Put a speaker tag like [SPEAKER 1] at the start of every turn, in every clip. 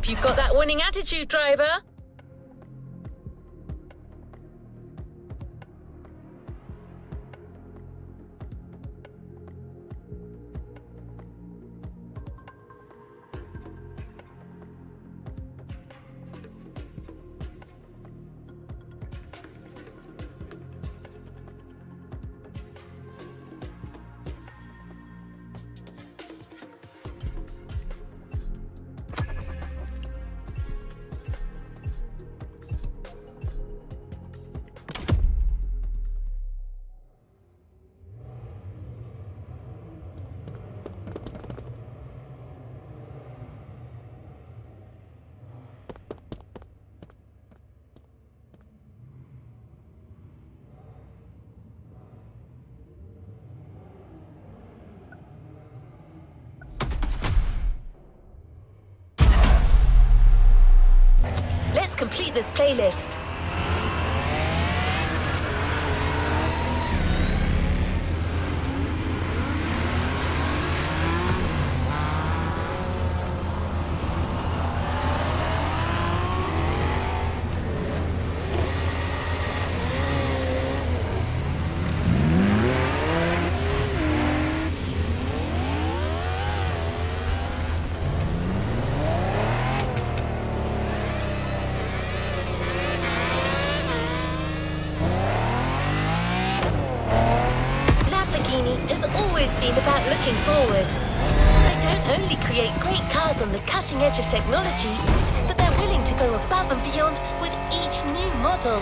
[SPEAKER 1] Hope you've got that winning attitude, driver. Let's complete this playlist. Has always been about looking forward. They don't only create great cars on the cutting edge of technology, but they're willing to go above and beyond with each new model.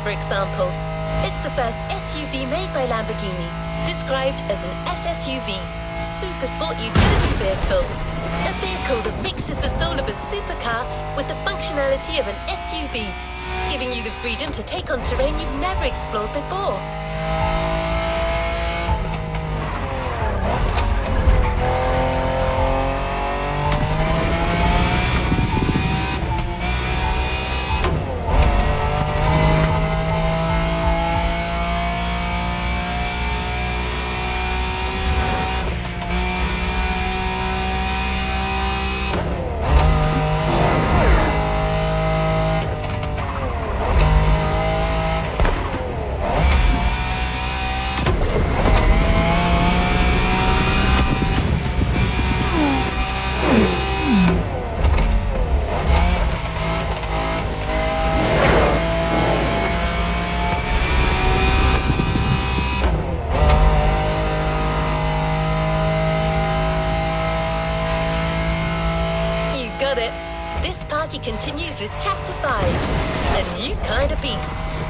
[SPEAKER 1] For example, it's the first SUV made by Lamborghini, described as an SSUV, super sport utility vehicle. A vehicle that mixes the soul of a supercar with the functionality of an SUV, giving you the freedom to take on terrain you've never explored before. Got it. This party continues with Chapter 5, a new kind of beast.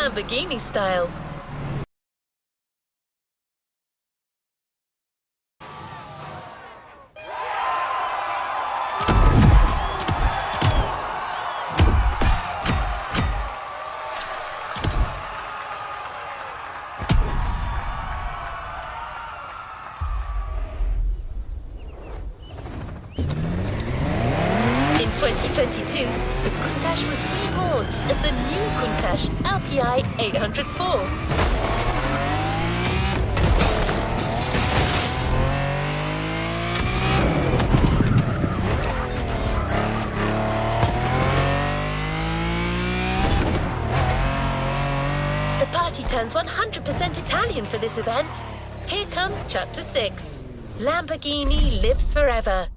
[SPEAKER 1] Lamborghini style. In 2022, the Countach was reborn as the new Countach LPI 804. The party turns 100% Italian for this event. Here comes Chapter 6. Lamborghini lives forever.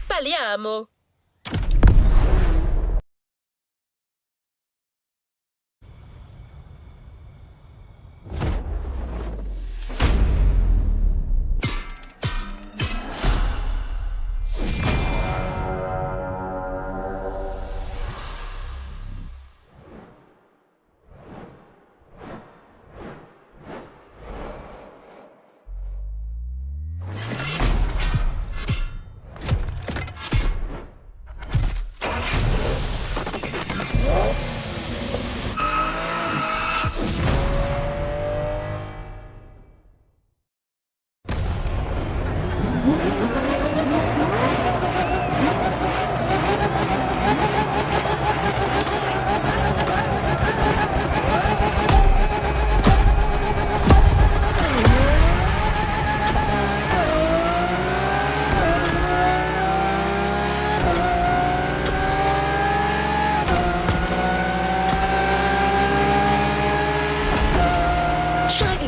[SPEAKER 1] Balliamo!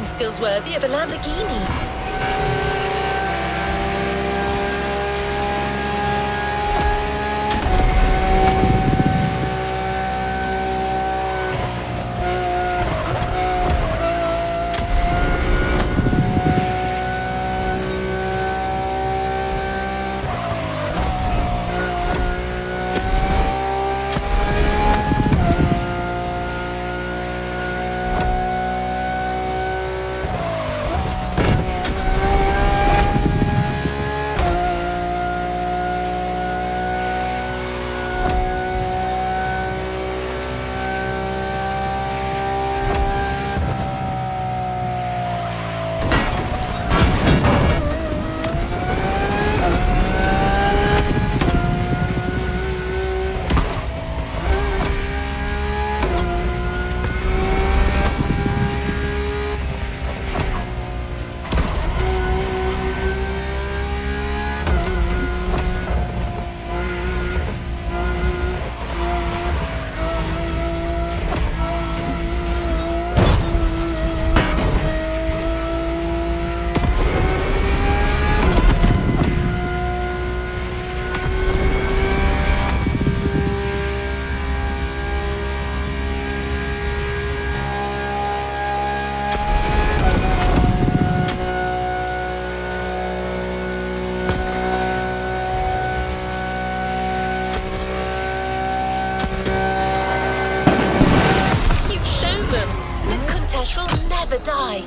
[SPEAKER 1] Skills worthy of a Lamborghini. Will never die.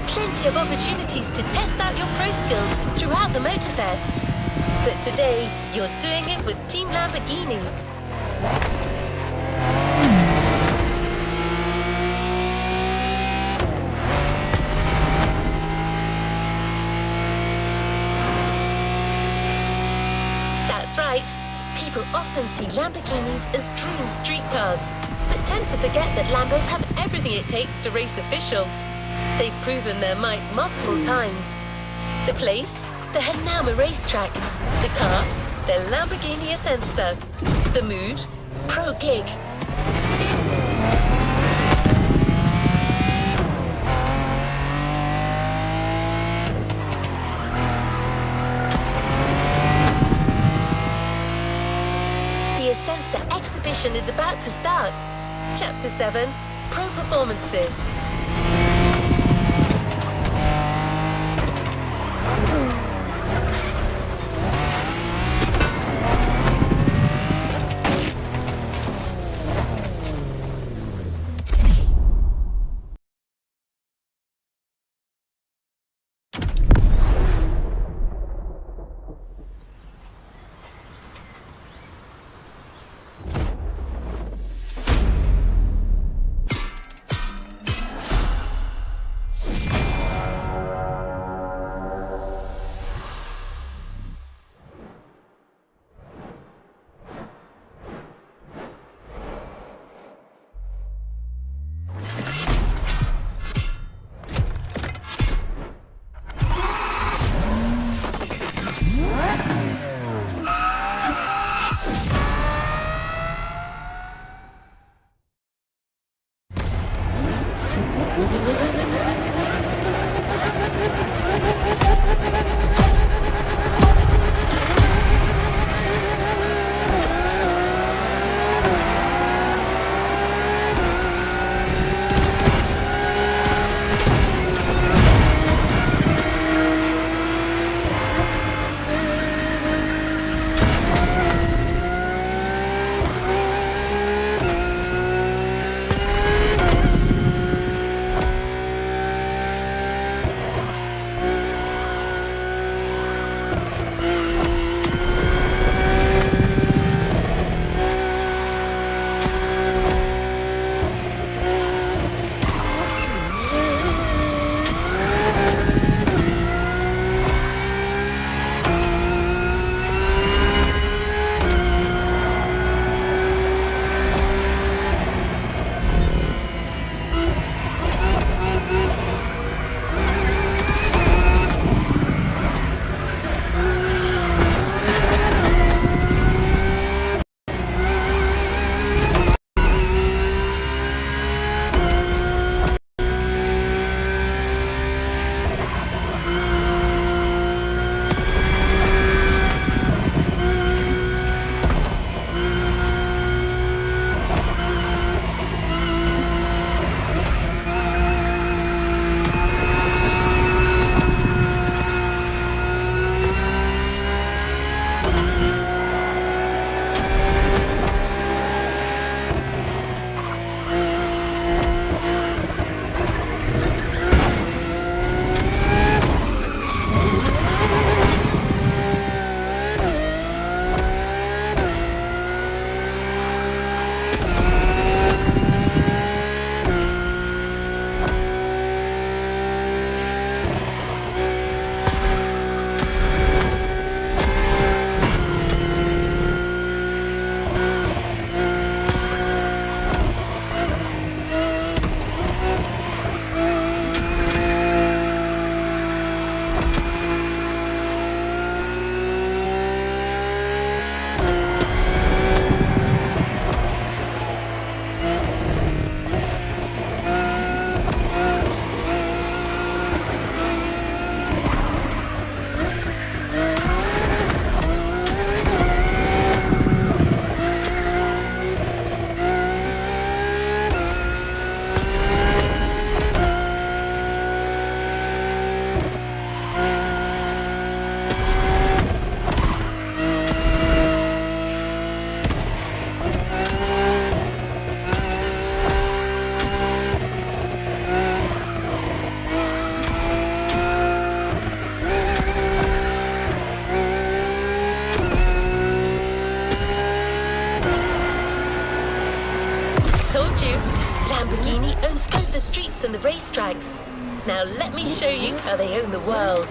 [SPEAKER 1] Plenty of opportunities to test out your pro skills throughout the Motorfest. But today, you're doing it with Team Lamborghini. That's right. People often see Lamborghinis as dream street cars, but tend to forget that Lambos have everything it takes to race official. They've proven their might multiple times. The place? The Hanama racetrack. The car? The Lamborghini Ascensa. The mood? Pro gig. action is about to start. Chapter 7, Pro Performances. Lamborghini owns both the streets and the racetracks. Now let me show you how they own the world.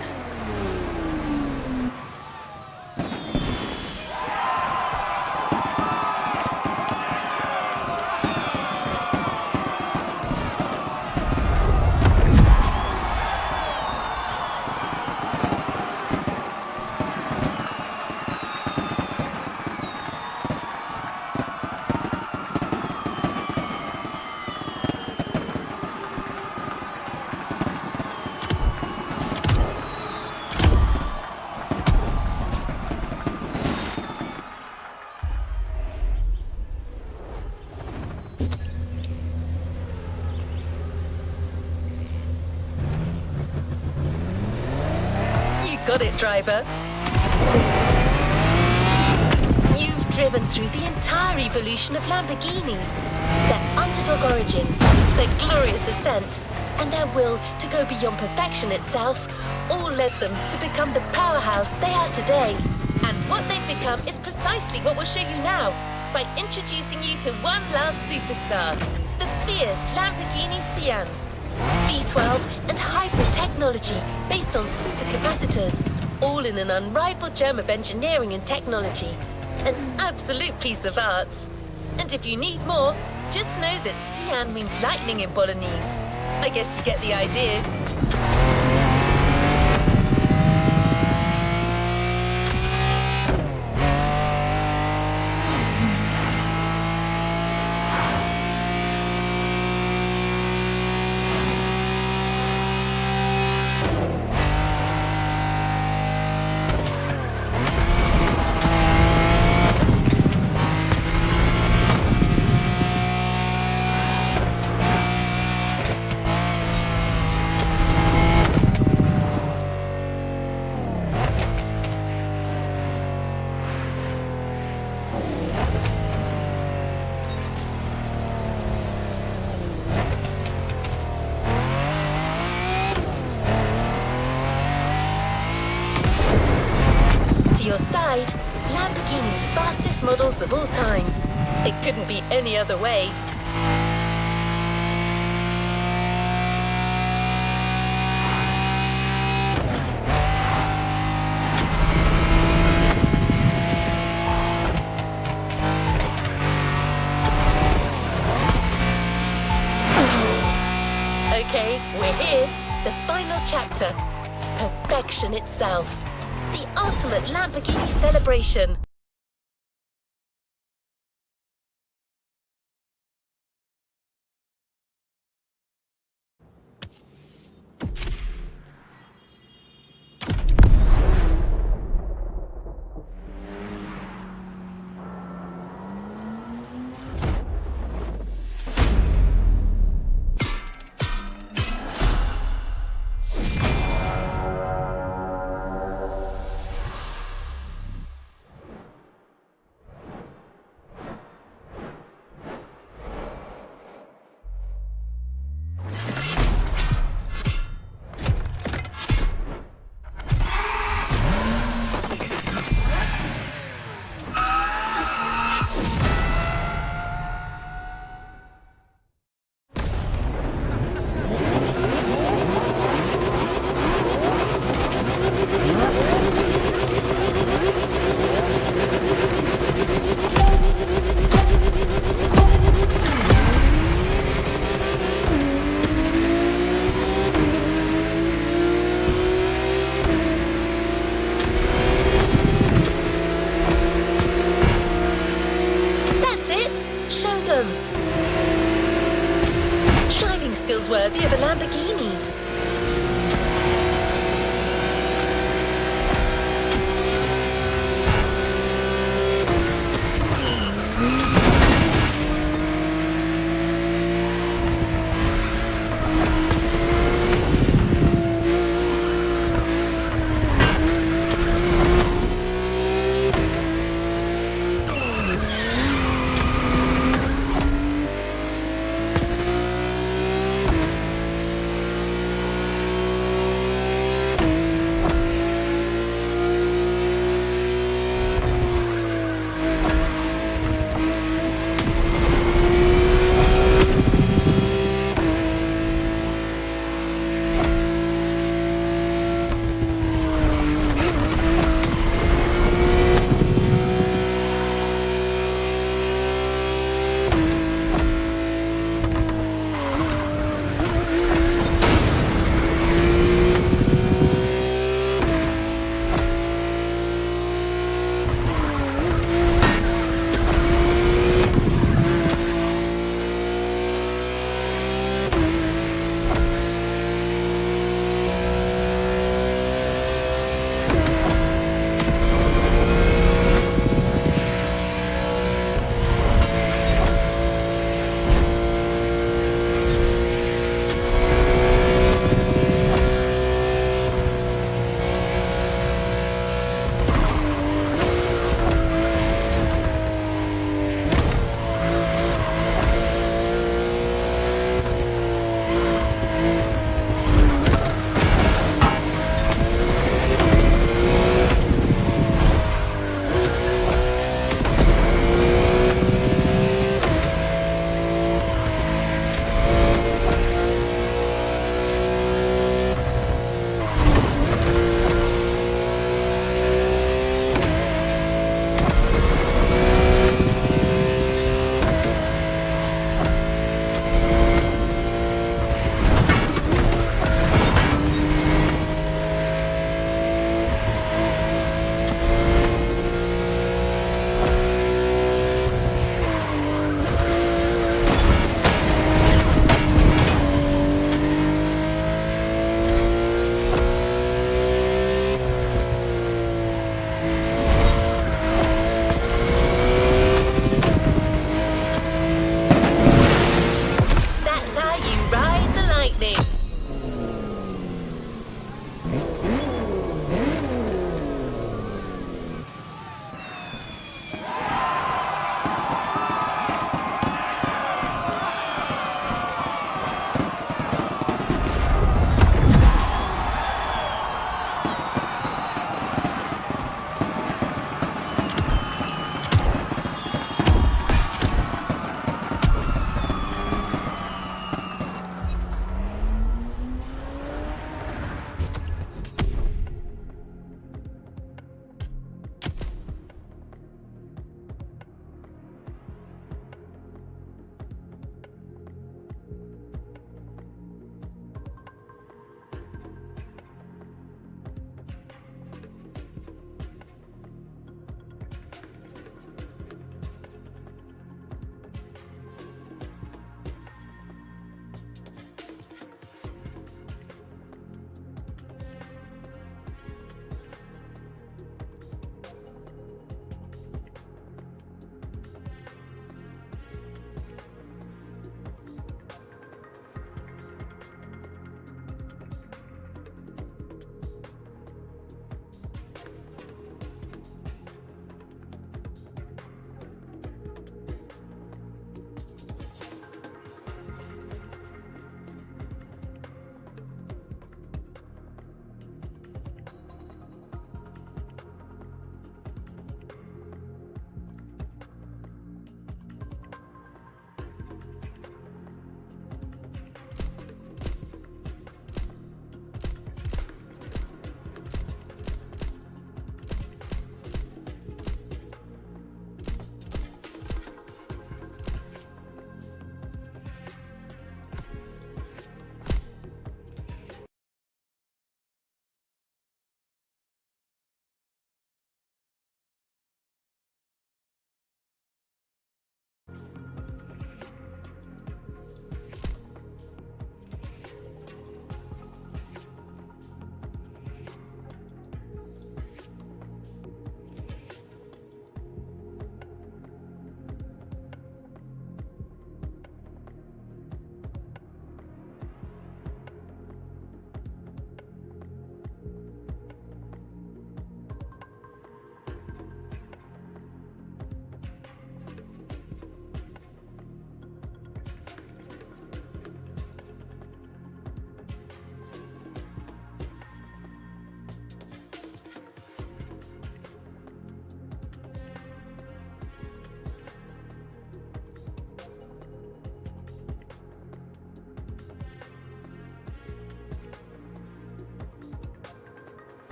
[SPEAKER 1] got it, driver. You've driven through the entire evolution of Lamborghini. Their underdog origins, their glorious ascent, and their will to go beyond perfection itself all led them to become the powerhouse they are today. And what they've become is precisely what we'll show you now by introducing you to one last superstar, the fierce Lamborghini Sian. V12 and hybrid technology based on supercapacitors, all in an unrivaled gem of engineering and technology. An absolute piece of art. And if you need more, just know that Sian means lightning in Bolognese. I guess you get the idea. Your side, Lamborghini's fastest models of all time. It couldn't be any other way. Okay, we're here. The final chapter. Perfection itself. The ultimate Lamborghini celebration.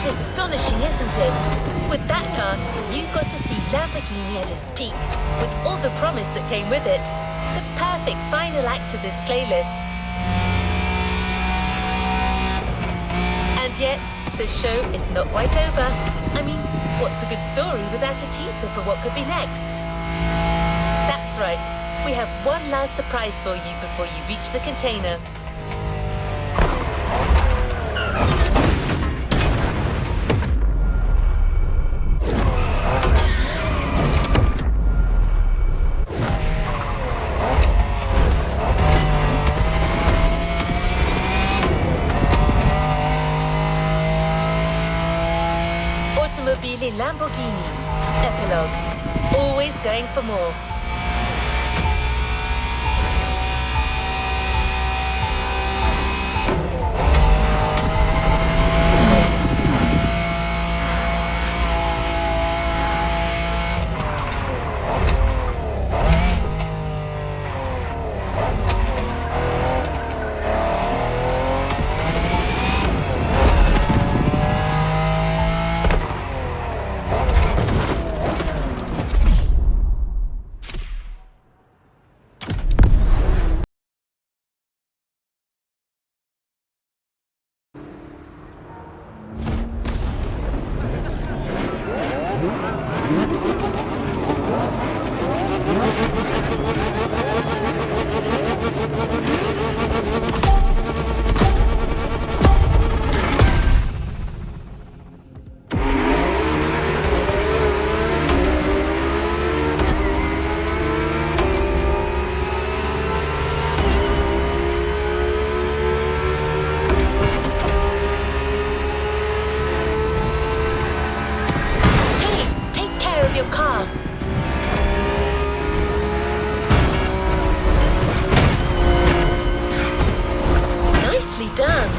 [SPEAKER 1] astonishing, isn't it? With that car, you got to see Lamborghini at its peak, with all the promise that came with it. The perfect final act to this playlist. And yet, the show is not quite over. I mean, what's a good story without a teaser for what could be next? That's right. We have one last surprise for you before you reach the container. Automobili Lamborghini. Epilogue. Always going for more. Your car. Nicely done.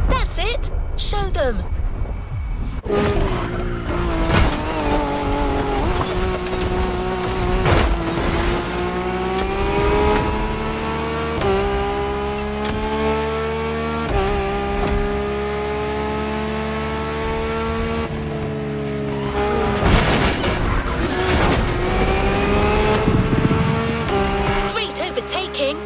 [SPEAKER 1] That's it. Show them. Great overtaking.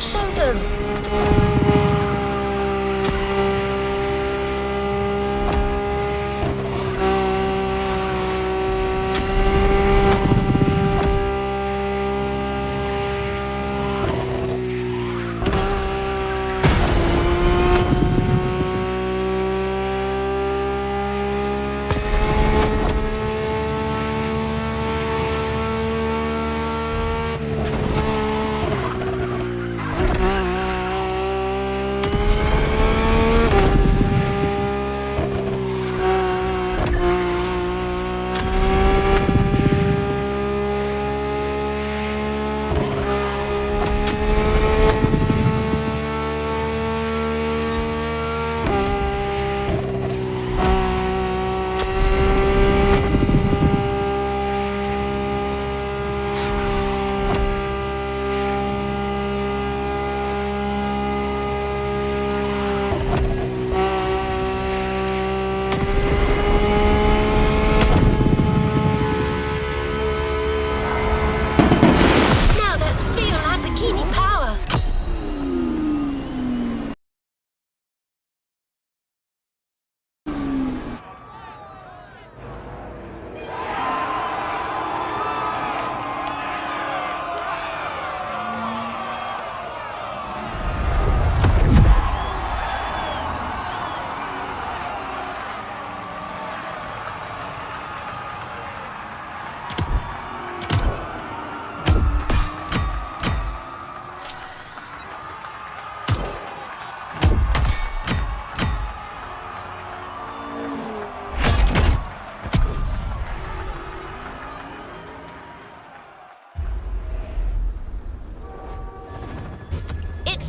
[SPEAKER 1] Show them.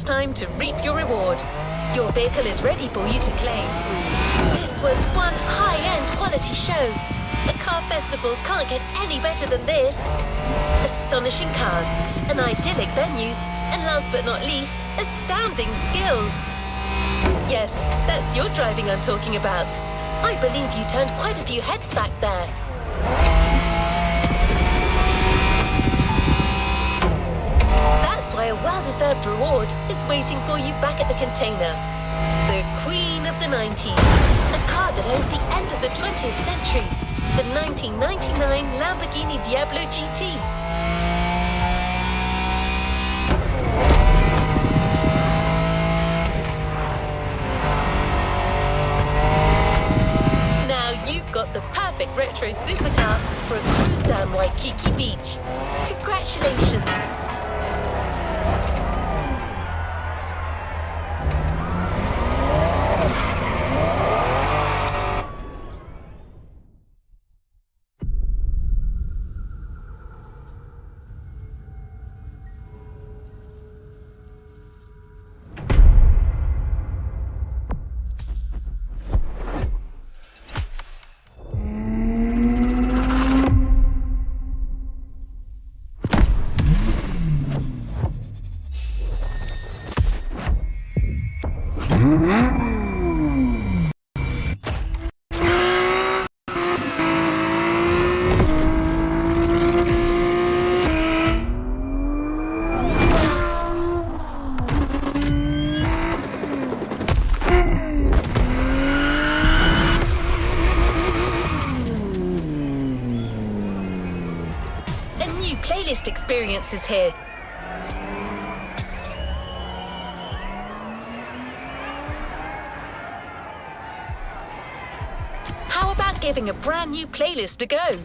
[SPEAKER 1] it's time to reap your reward. Your vehicle is ready for you to claim. This was one high-end quality show. A car festival can't get any better than this. Astonishing cars, an idyllic venue, and last but not least, astounding skills. Yes, that's your driving I'm talking about. I believe you turned quite a few heads back there. That's why a well-deserved reward is waiting for you back at the container. The Queen of the 90s, a car that owned the end of the 20th century, the 1999 Lamborghini Diablo GT. Now you've got the perfect retro supercar for a cruise down Waikiki Beach. Congratulations! Playlist experience is here. How about giving a brand new playlist a go?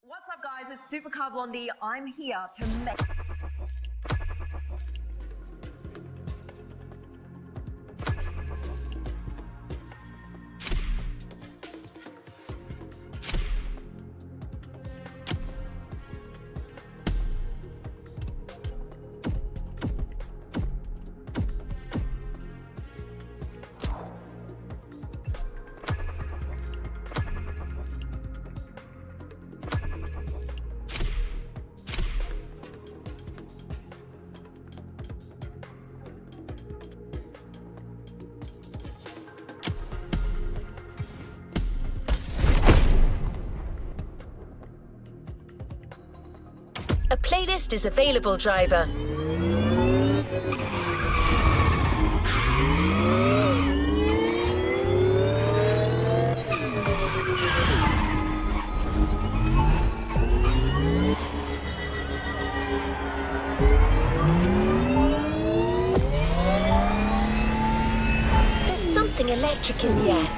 [SPEAKER 2] What's up, guys? It's Supercar Blondie. I'm here to make...
[SPEAKER 1] A playlist is available, driver. There's something electric in the air.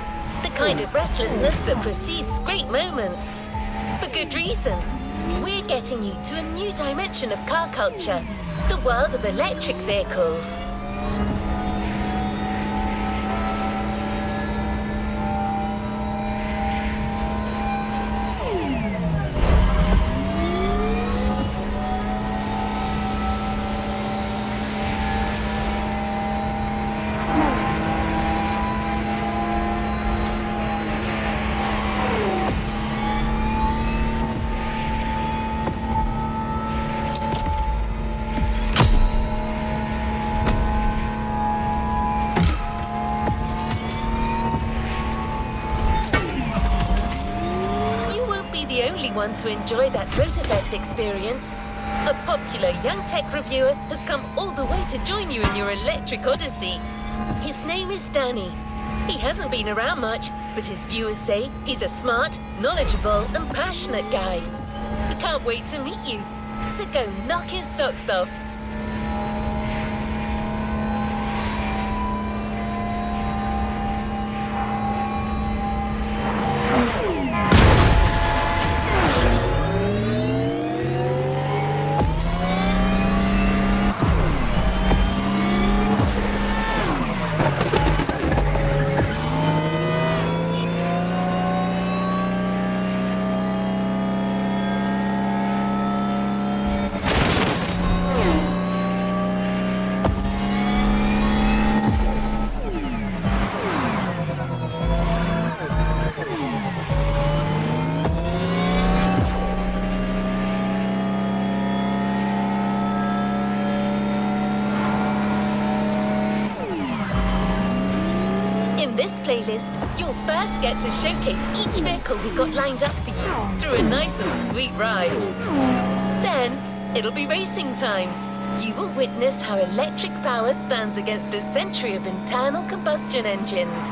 [SPEAKER 1] The kind of restlessness that precedes great moments. For good reason. We're getting you to a new dimension of car culture, the world of electric vehicles. The only one to enjoy that Motorfest experience. A popular young tech reviewer has come all the way to join you in your electric odyssey. His name is Danny. He hasn't been around much, but his viewers say he's a smart, knowledgeable and passionate guy. He can't wait to meet you, so go knock his socks off. In this playlist, you'll first get to showcase each vehicle we've got lined up for you through a nice and sweet ride. Then, it'll be racing time. You will witness how electric power stands against a century of internal combustion engines.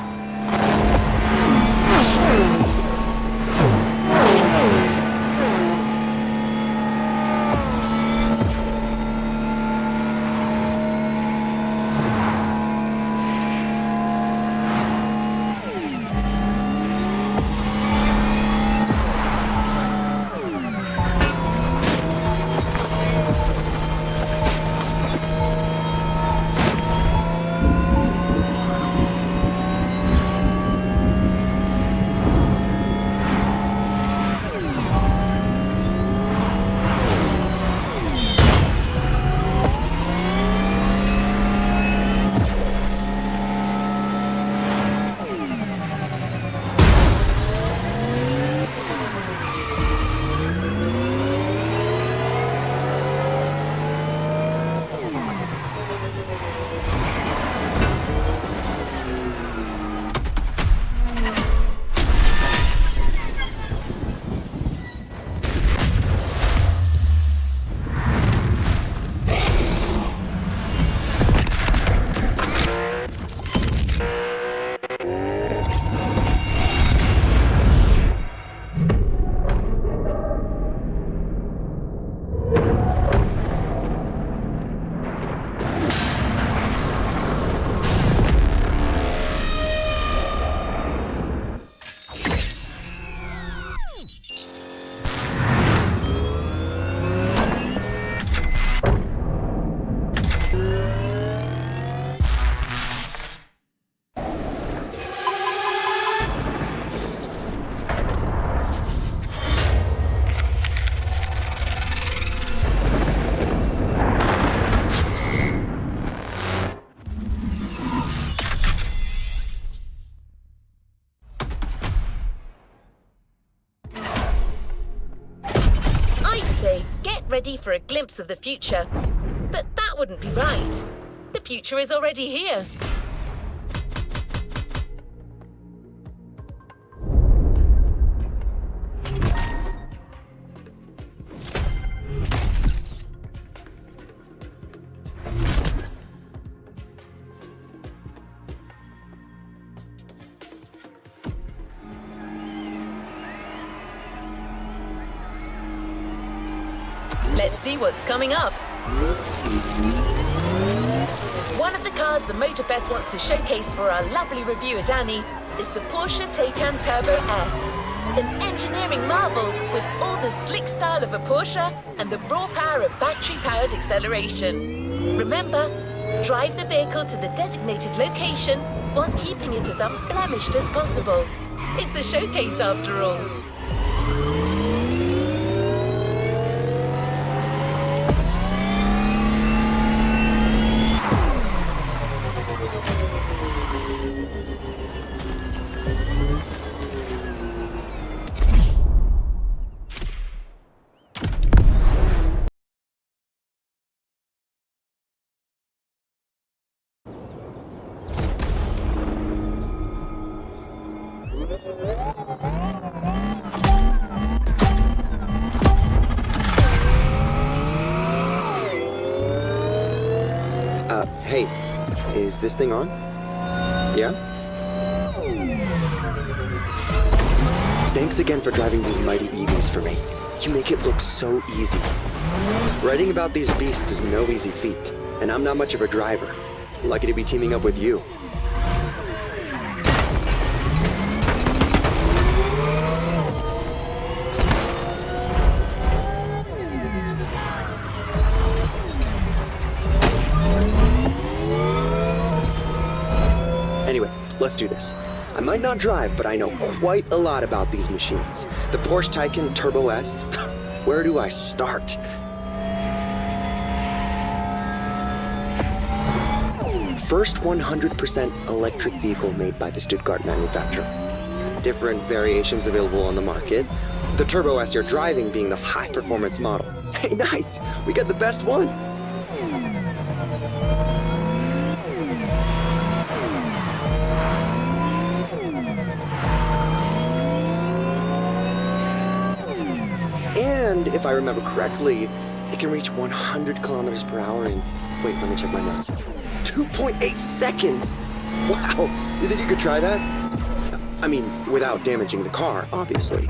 [SPEAKER 1] Ready for a glimpse of the future. But that wouldn't be right. The future is already here. Let's see what's coming up. One of the cars the Motorfest wants to showcase for our lovely reviewer Danny is the Porsche Taycan Turbo S. An engineering marvel with all the slick style of a Porsche and the raw power of battery-powered acceleration. Remember, drive the vehicle to the designated location while keeping it as unblemished as possible. It's a showcase after all.
[SPEAKER 3] Hey, is this thing on? Yeah? Thanks again for driving these mighty EVs for me. You make it look so easy. Writing about these beasts is no easy feat, and I'm not much of a driver. Lucky to be teaming up with you. Anyway, let's do this. I might not drive, but I know quite a lot about these machines. The Porsche Taycan Turbo S. Where do I start? First 100% electric vehicle made by the Stuttgart manufacturer. Different variations available on the market. The Turbo S you're driving being the high-performance model. Hey, nice! We got the best one! And if I remember correctly, it can reach 100 kilometers per hour in, wait, let me check my notes, 2.8 seconds! Wow! You think you could try that? I mean, without damaging the car, obviously.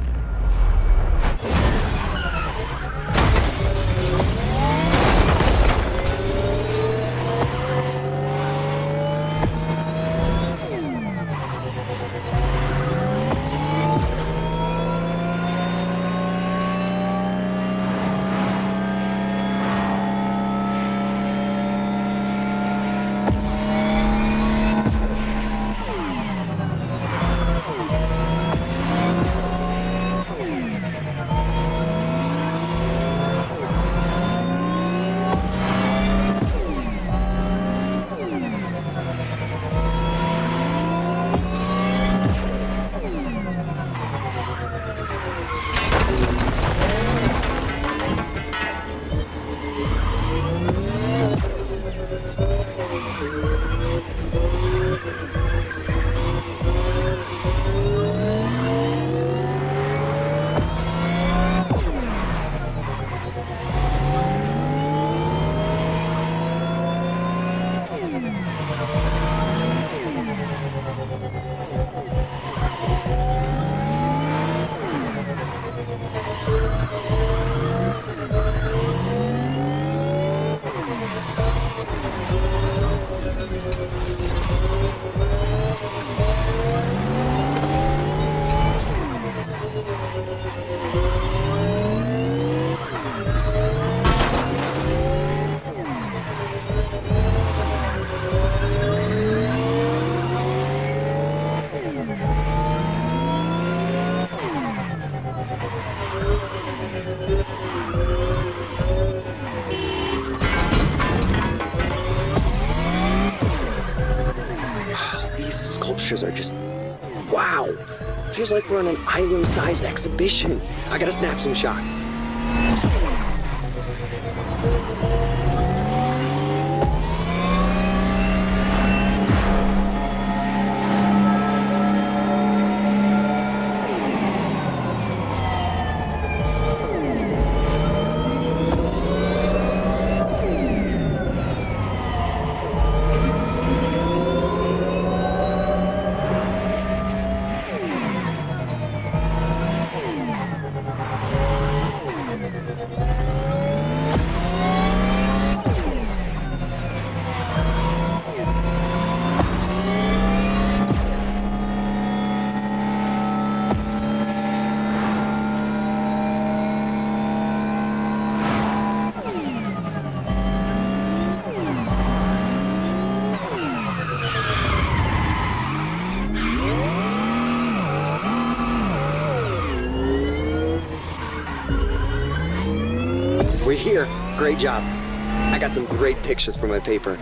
[SPEAKER 3] Sculptures are just, wow! Feels like we're on an island-sized exhibition. I gotta snap some shots. We're here. Great job. I got some great pictures for my paper.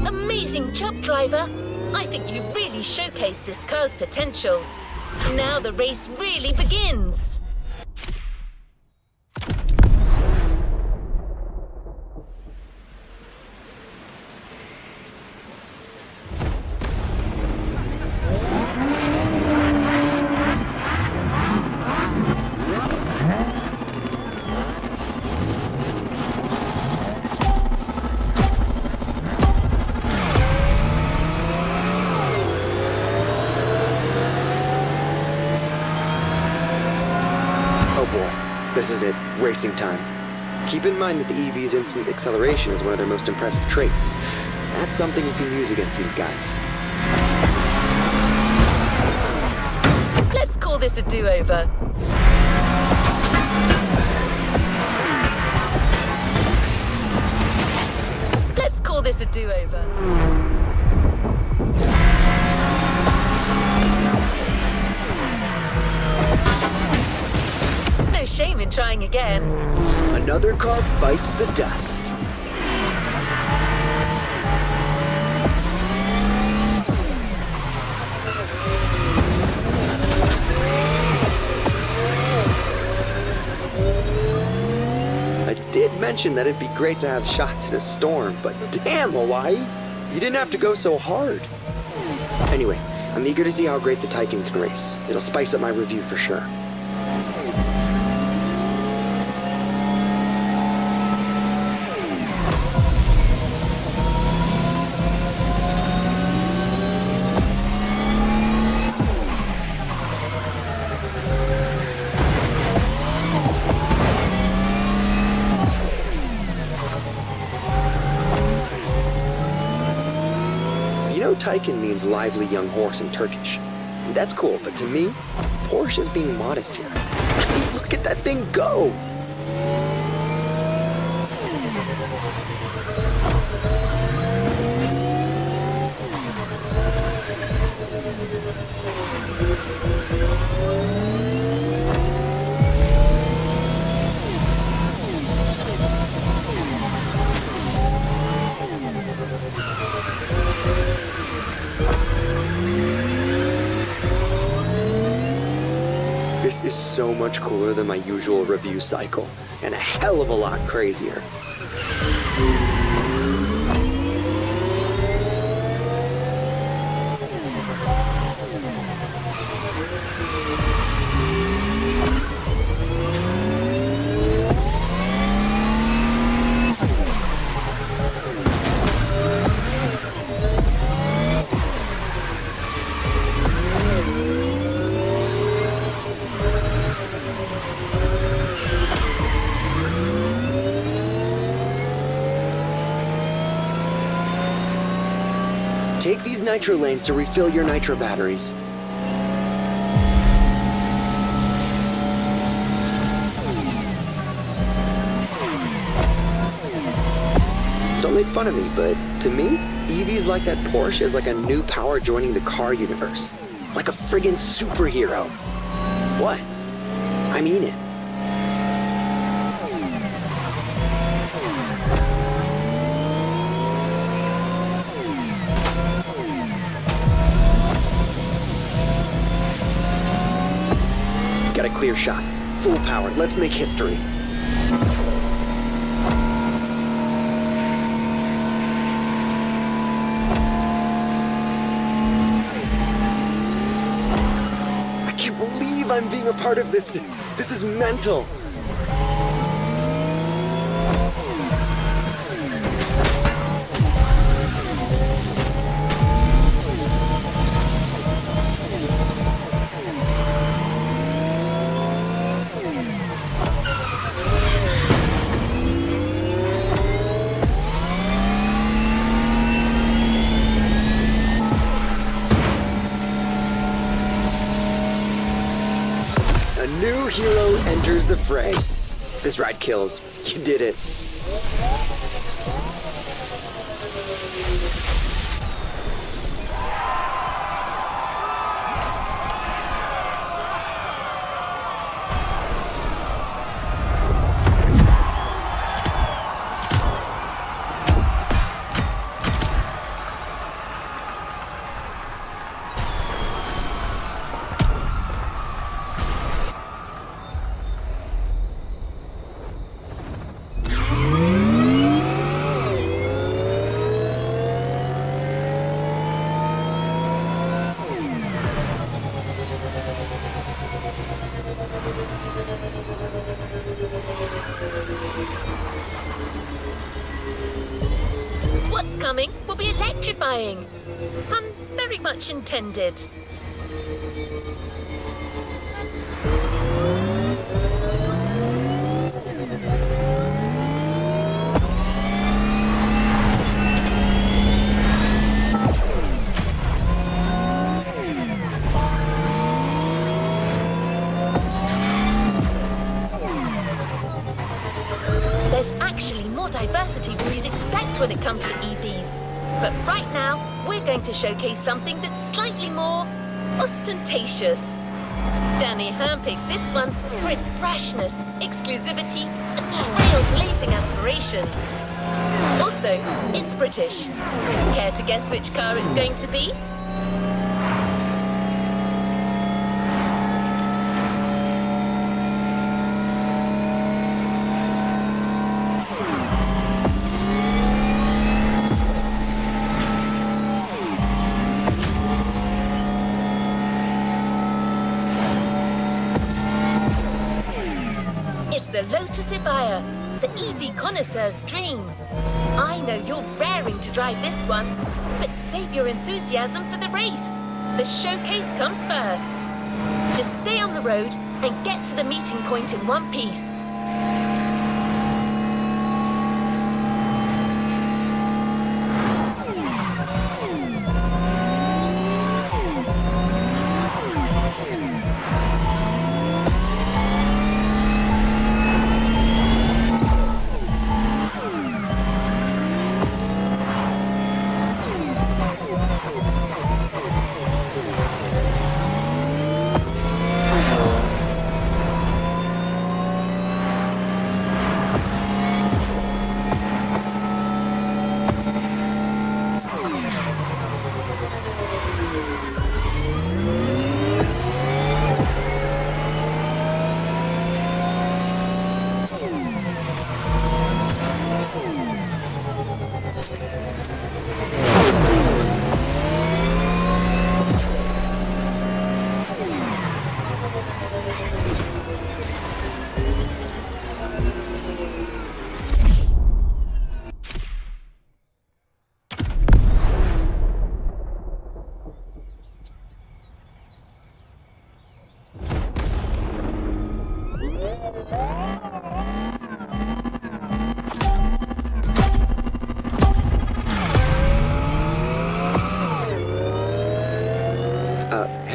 [SPEAKER 1] Amazing job, driver. I think you really showcased this car's potential. Now the race really begins.
[SPEAKER 3] This is it, racing time. Keep in mind that the EV's instant acceleration is one of their most impressive traits. That's something you can use against these guys.
[SPEAKER 1] Let's call this a do-over. Let's call this a do-over. No shame in trying again.
[SPEAKER 3] Another car bites the dust. I did mention that it'd be great to have shots in a storm, but damn, Hawaii, you didn't have to go so hard. Anyway, I'm eager to see how great the Taycan can race. It'll spice up my review for sure. Taycan means lively young horse in Turkish. That's cool, but to me, Porsche is being modest here. I mean, look at that thing go! This is so much cooler than my usual review cycle, and a hell of a lot crazier. Take these nitro lanes to refill your nitro batteries. Don't make fun of me, but to me, EVs like that Porsche is like a new power joining the car universe. Like a friggin' superhero. What? I mean it. Got a clear shot. Full power. Let's make history. I can't believe I'm being a part of this. This is mental. A new hero enters the fray. This ride kills. You did it.
[SPEAKER 1] What's coming will be electrifying. Pun very much intended. There's actually more diversity than you'd expect when it comes to EVs. But right now, we're going to showcase something that's slightly more ostentatious. Danny handpicked this one for its brashness, exclusivity, and trailblazing aspirations. Also, it's British. Care to guess which car it's going to be? The Lotus Evija, the EV connoisseur's dream. I know you're raring to drive this one, but save your enthusiasm for the race. The showcase comes first. Just stay on the road and get to the meeting point in one piece.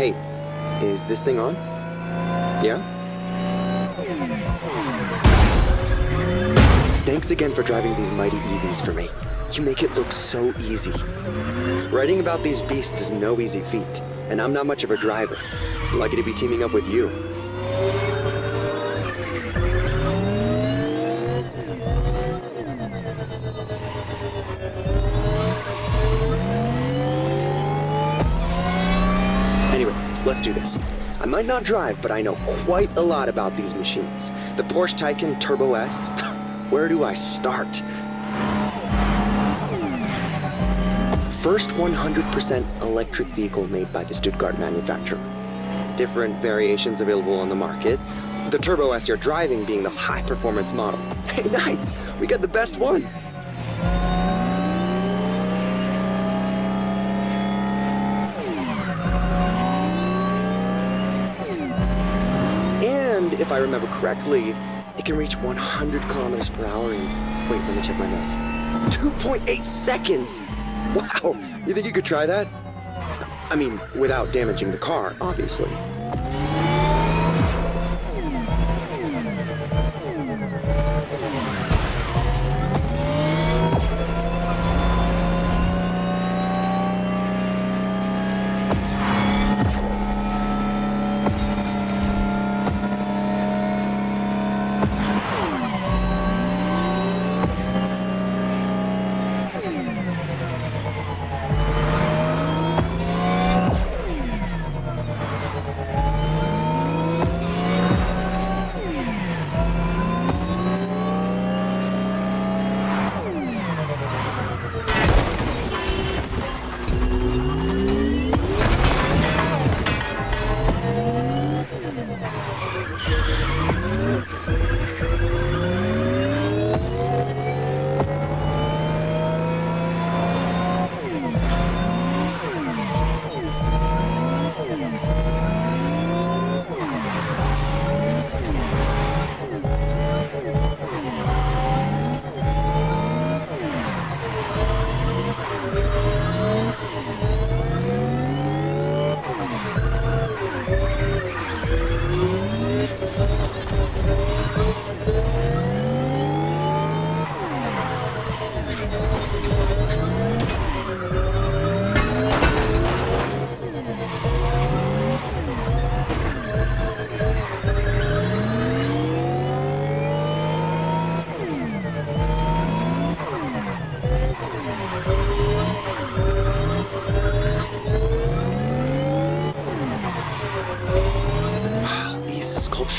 [SPEAKER 3] Hey, is this thing on? Yeah? Thanks again for driving these mighty EVs for me. You make it look so easy. Writing about these beasts is no easy feat, and I'm not much of a driver. Lucky to be teaming up with you. Anyway, let's do this. I might not drive, but I know quite a lot about these machines. The Porsche Taycan Turbo S, where do I start? First 100% electric vehicle made by the Stuttgart manufacturer. Different variations available on the market. The Turbo S you're driving being the high-performance model. Hey, nice! We got the best one! And if I remember correctly, it can reach 100 kilometers per hour in... Wait, let me check my notes. 2.8 seconds! Wow! You think you could try that? I mean, without damaging the car, obviously.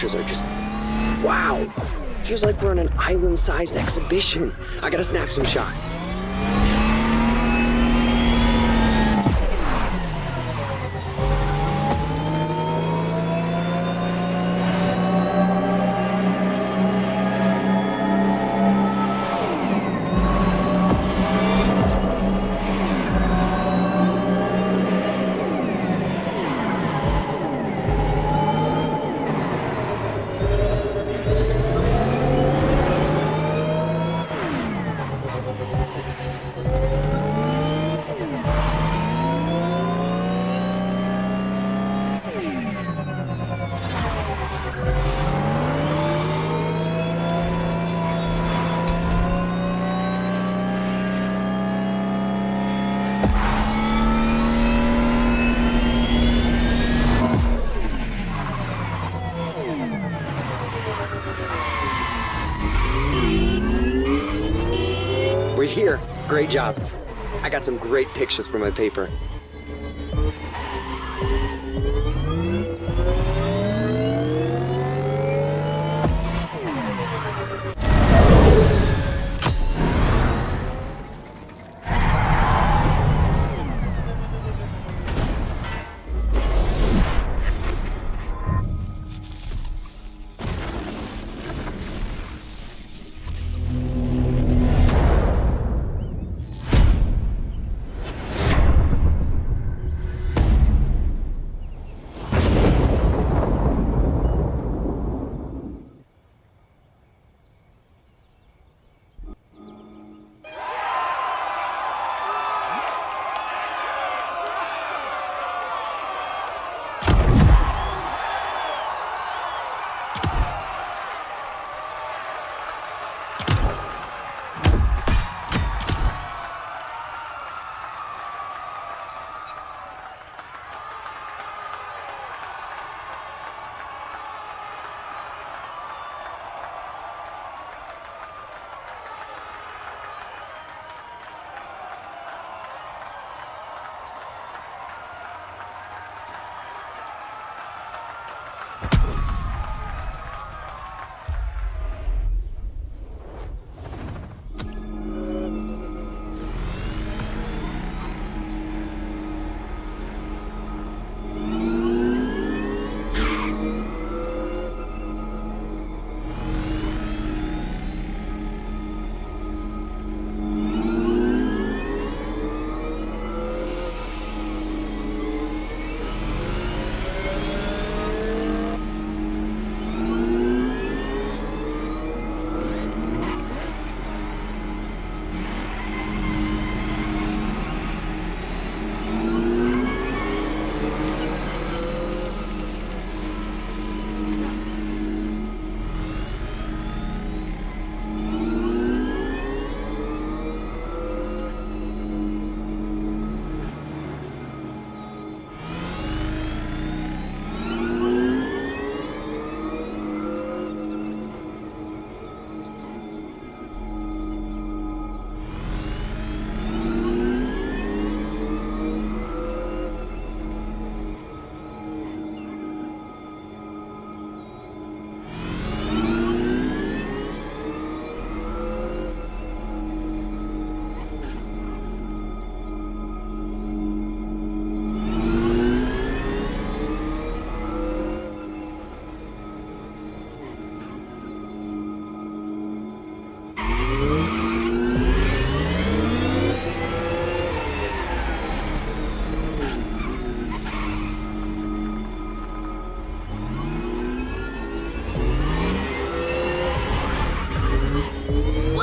[SPEAKER 3] Are just... Wow! Feels like we're on an island-sized exhibition. I gotta snap some shots. We're here. Great job. I got some great pictures for my paper.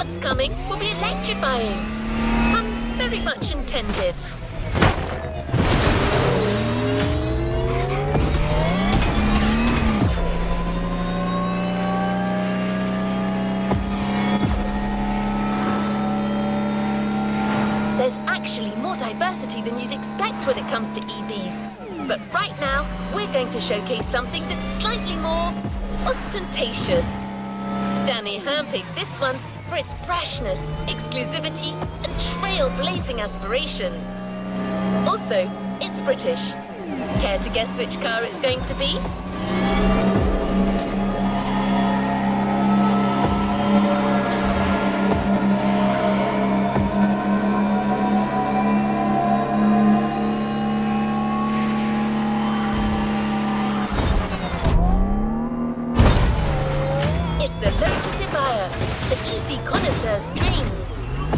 [SPEAKER 1] What's coming will be electrifying. Pun very much intended. There's actually more diversity than you'd expect when it comes to EVs. But right now, we're going to showcase something that's slightly more ostentatious. Danny handpicked this one for its brashness, exclusivity, and trailblazing aspirations. Also, it's British. Care to guess which car it's going to be? The EV connoisseur's dream.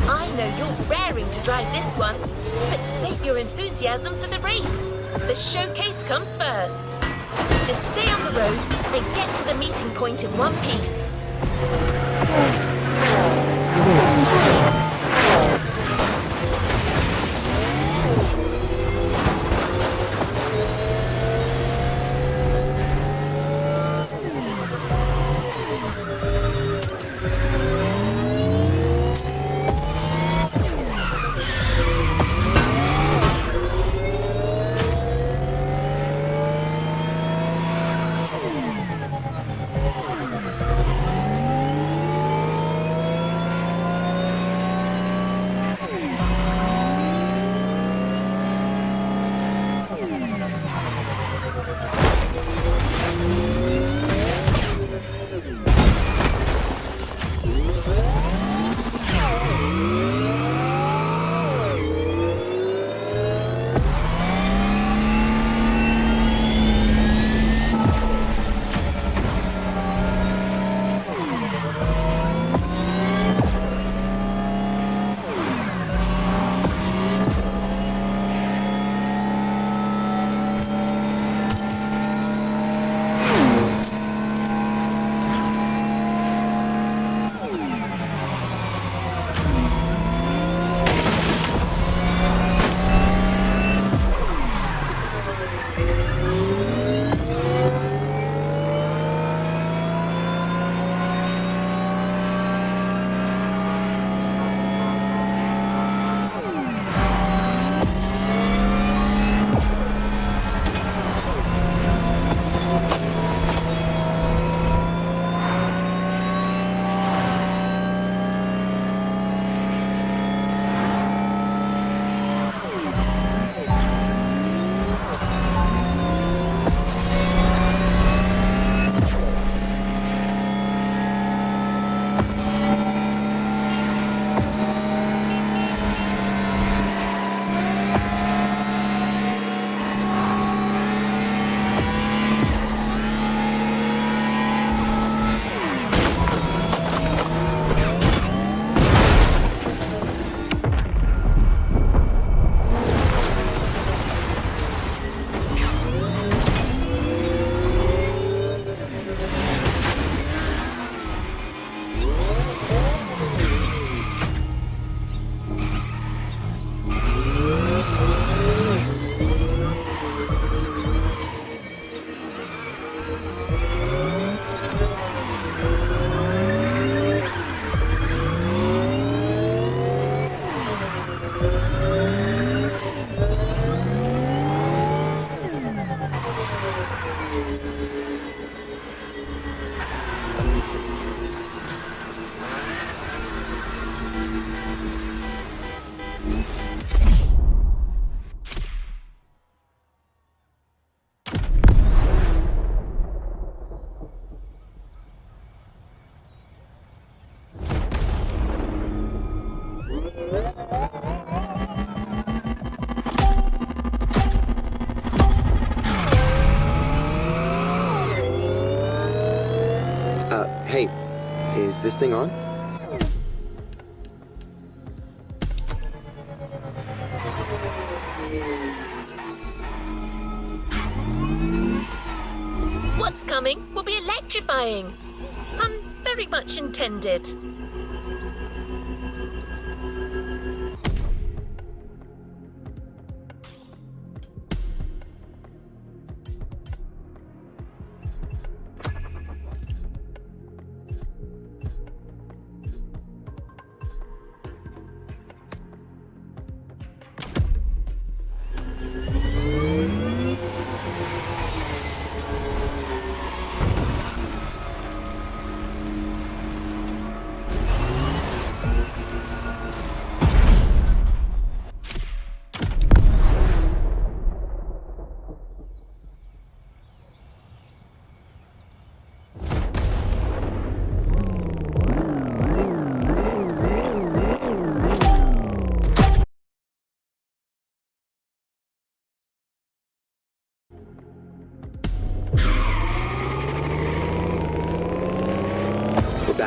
[SPEAKER 1] I know you're raring to drive this one, but save your enthusiasm for the race. The showcase comes first. Just stay on the road and get to the meeting point in one piece.
[SPEAKER 3] Hey, is this thing on?
[SPEAKER 1] What's coming will be electrifying. Pun very much intended.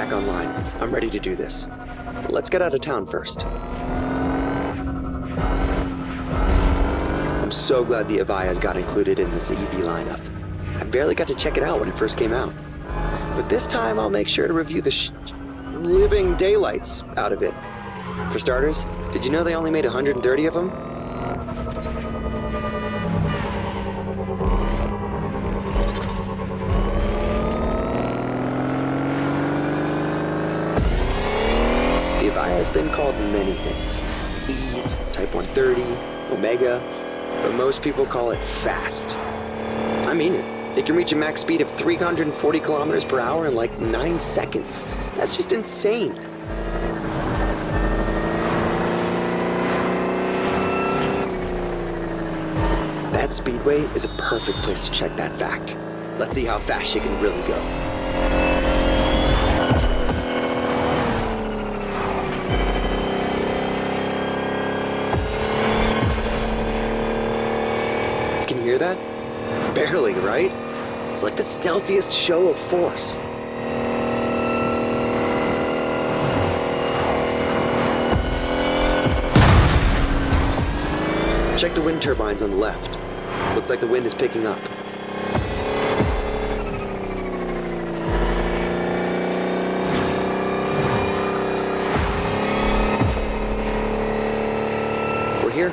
[SPEAKER 3] back online. I'm ready to do this. Let's get out of town first. I'm so glad the Avaya's got included in this EV lineup. I barely got to check it out when it first came out. But this time I'll make sure to review the living daylights out of it. For starters, did you know they only made 130 of them? The Avaya has been called many things. Eve, Type 130, Omega, but most people call it fast. I mean it. It can reach a max speed of 340 kilometers per hour in like 9 seconds. That's just insane. That speedway is a perfect place to check that fact. Let's see how fast she can really go. Can you hear that? Barely, right? It's like the stealthiest show of force. Check the wind turbines on the left. Looks like the wind is picking up. We're here.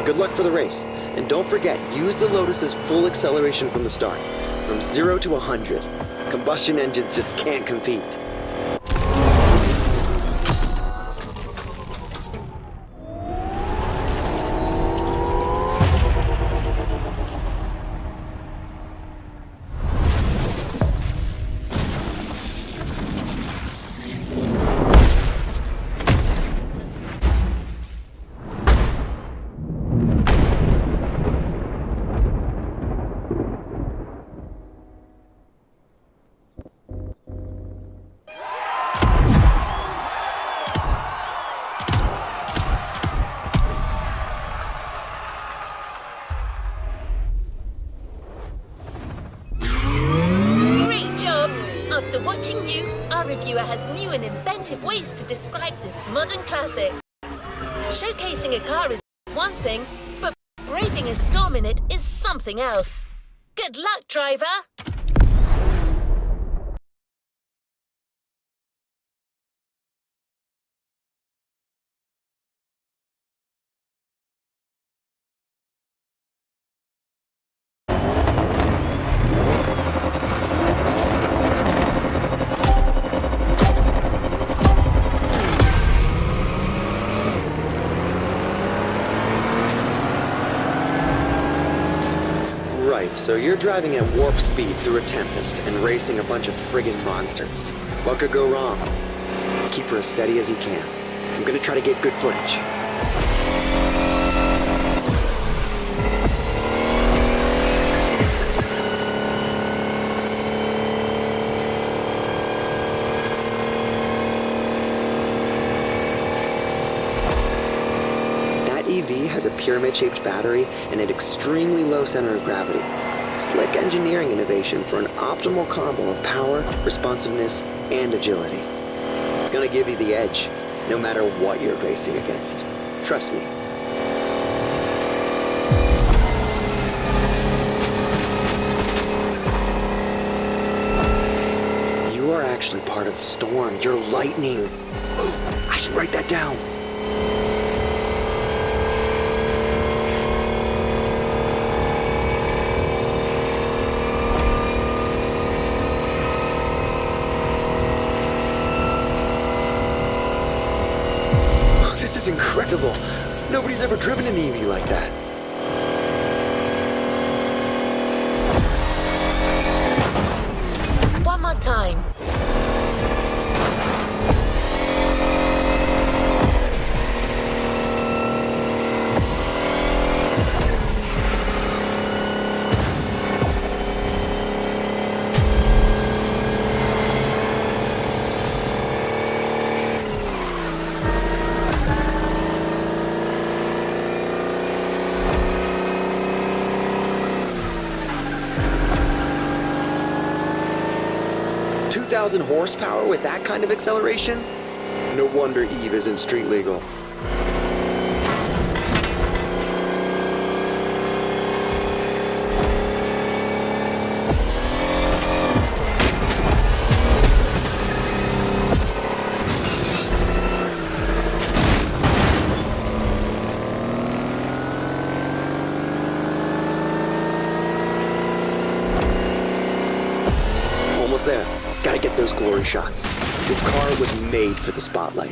[SPEAKER 3] Good luck for the race. And don't forget, use the Lotus's full acceleration from the start. From 0 to 100. Combustion engines just can't compete.
[SPEAKER 1] After watching you, our reviewer has new and inventive ways to describe this modern classic. Showcasing a car is one thing, but braving a storm in it is something else. Good luck, driver!
[SPEAKER 3] So you're driving at warp speed through a tempest and racing a bunch of friggin' monsters. What could go wrong? Keep her as steady as you can. I'm gonna try to get good footage. That EV has a pyramid-shaped battery and an extremely low center of gravity. Slick engineering innovation for an optimal combo of power, responsiveness, and agility. It's gonna give you the edge, no matter what you're racing against. Trust me. You are actually part of the storm. You're lightning. I should write that down. This is incredible. Nobody's ever driven an EV like that.
[SPEAKER 1] One more time.
[SPEAKER 3] 2,000 horsepower with that kind of acceleration? No wonder Eve isn't street legal. Almost there. Gotta get those glory shots. This car was made for the spotlight.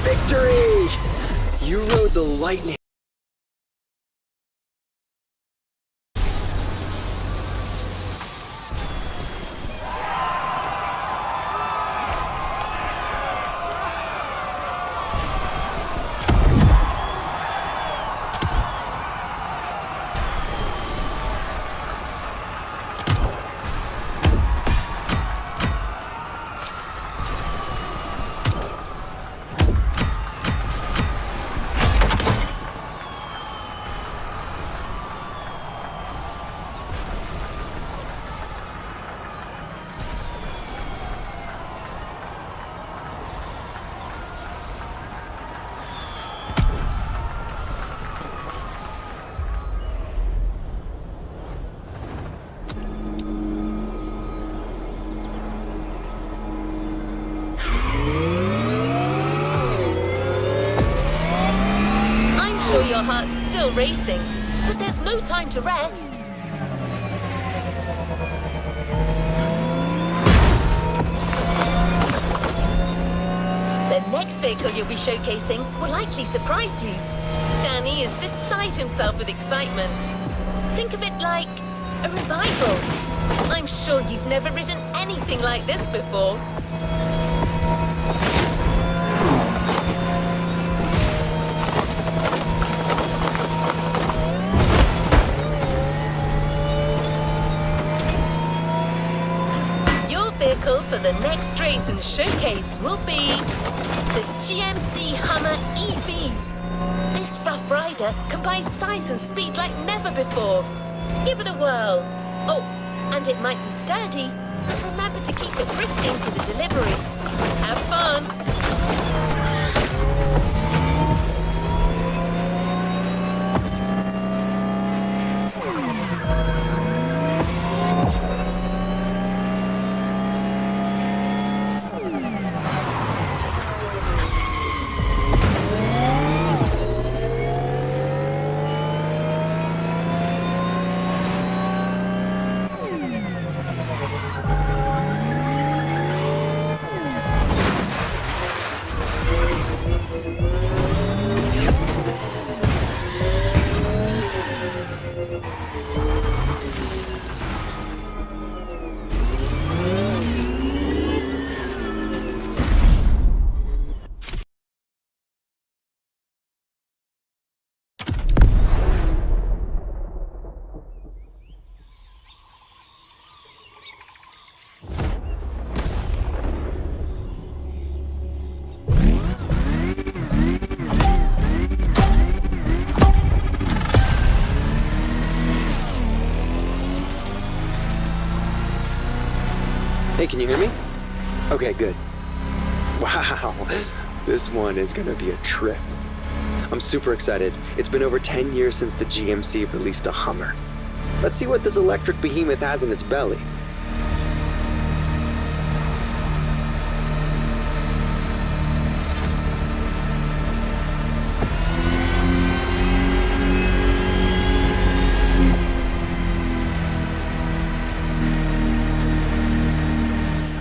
[SPEAKER 3] Victory! You rode the lightning.
[SPEAKER 1] Your heart's still racing, but there's no time to rest. The next vehicle you'll be showcasing will likely surprise you. Danny is beside himself with excitement. Think of it like a revival. I'm sure you've never ridden anything like this before. Vehicle for the next race and showcase will be the GMC Hummer EV. This rough rider combines size and speed like never before. Give it a whirl. Oh, and it might be sturdy, but remember to keep it pristine for the delivery. Have fun!
[SPEAKER 3] Hey, can you hear me? Okay, good. Wow, this one is gonna be a trip. I'm super excited. It's been over 10 years since the GMC released a Hummer. Let's see what this electric behemoth has in its belly.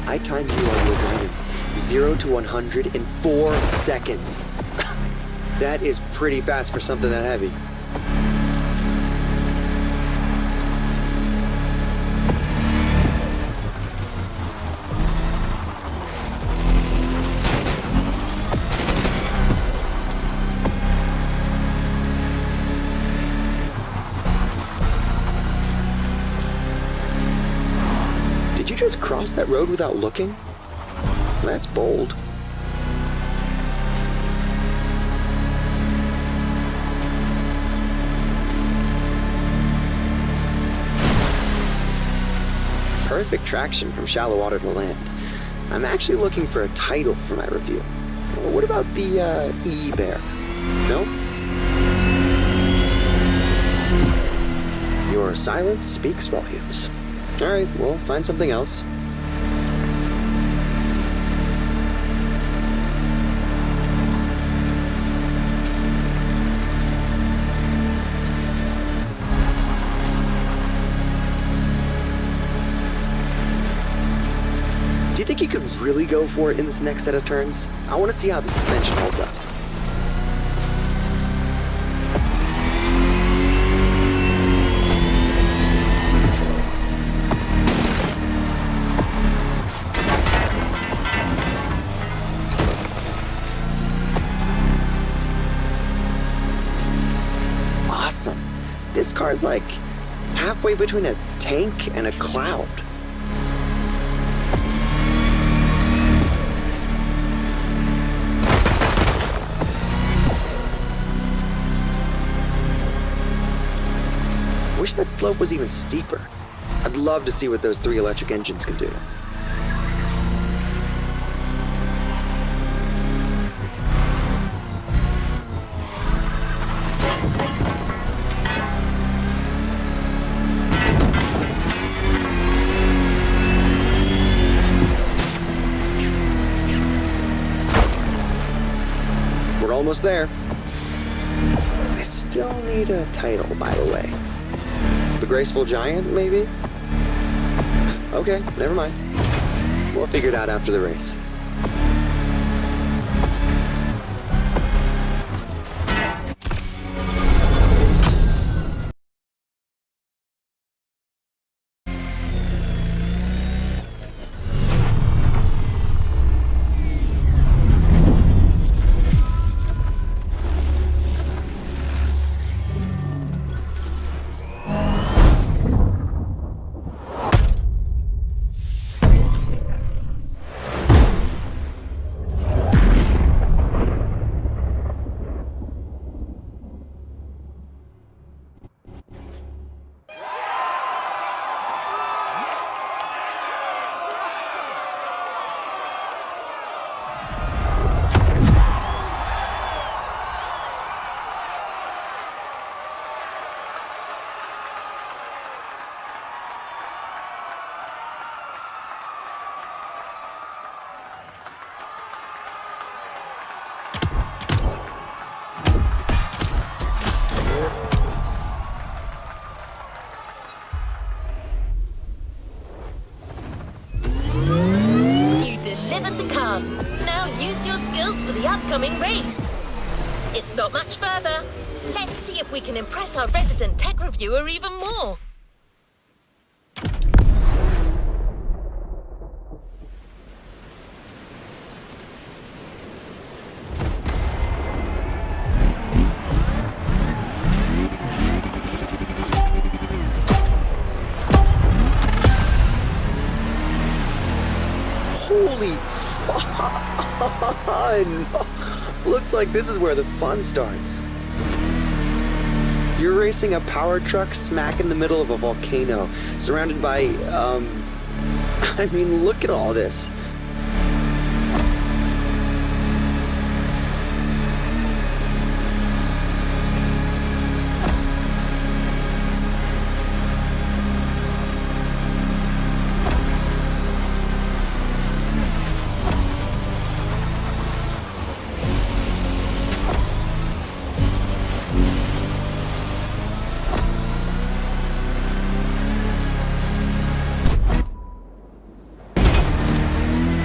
[SPEAKER 3] I timed you on your driving. 0 to 100 in 4 seconds. That is pretty fast for something that heavy. just cross that road without looking? That's bold. Perfect traction from shallow water to land. I'm actually looking for a title for my review. What about the E-Bear? No? Your silence speaks volumes. Alright, we'll find something else. Do you think you could really go for it in this next set of turns? I want to see how the suspension holds up. Awesome. This car's like halfway between a tank and a cloud. Wish that slope was even steeper. I'd love to see what those 3 electric engines can do. We're almost there. I still need a title, by the way. The Graceful Giant, maybe? Okay, never mind. We'll figure it out after the race.
[SPEAKER 1] Use your skills for the upcoming race. It's not much further. Let's see if we can impress our resident tech reviewer even more.
[SPEAKER 3] Holy fun! Looks like this is where the fun starts. You're racing a power truck smack in the middle of a volcano, surrounded by, I mean, look at all this.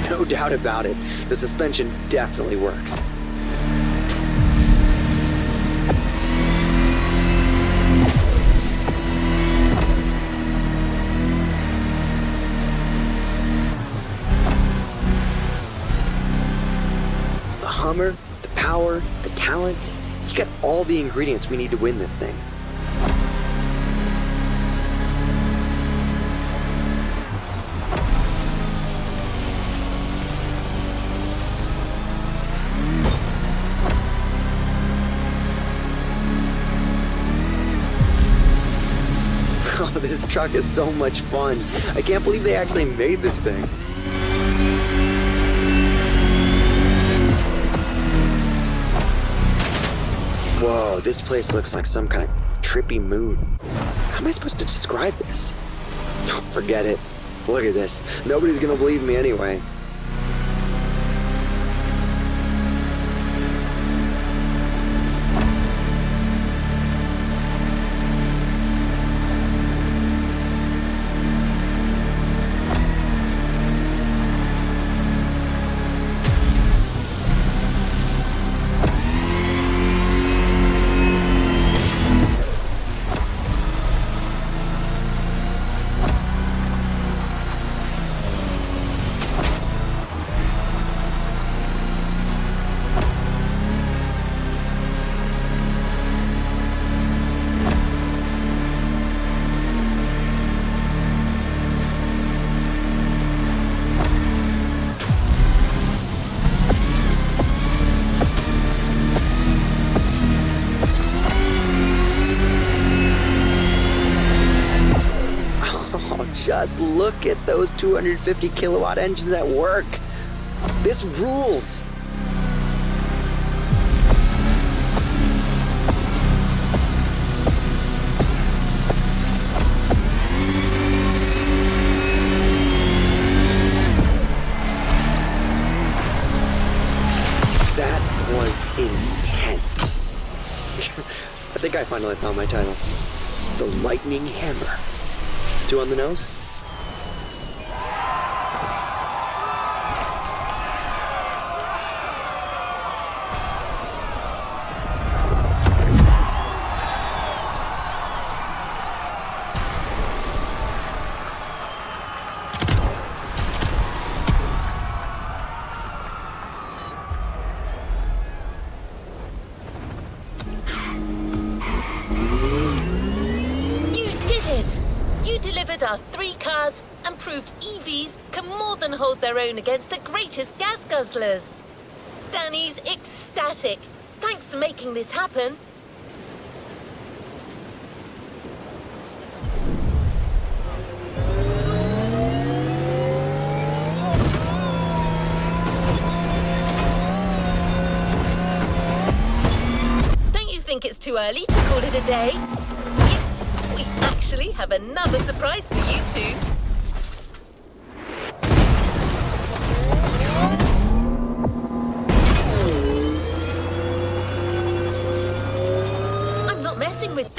[SPEAKER 3] No doubt about it, the suspension definitely works. The Hummer, the power, the talent, you got all the ingredients we need to win this thing. Oh, this truck is so much fun. I can't believe they actually made this thing. Whoa, this place looks like some kind of trippy mood. How am I supposed to describe this? Oh, forget it. Look at this. Nobody's gonna believe me anyway. Just look at those 250 kilowatt engines at work. This rules. That was intense. I think I finally found my title. The Lightning Hammer. 2 on the nose?
[SPEAKER 1] Our 3 cars and proved EVs can more than hold their own against the greatest gas guzzlers. Danny's ecstatic. Thanks for making this happen. Don't you think it's too early to call it a day? We actually have another surprise for you two. I'm not messing with...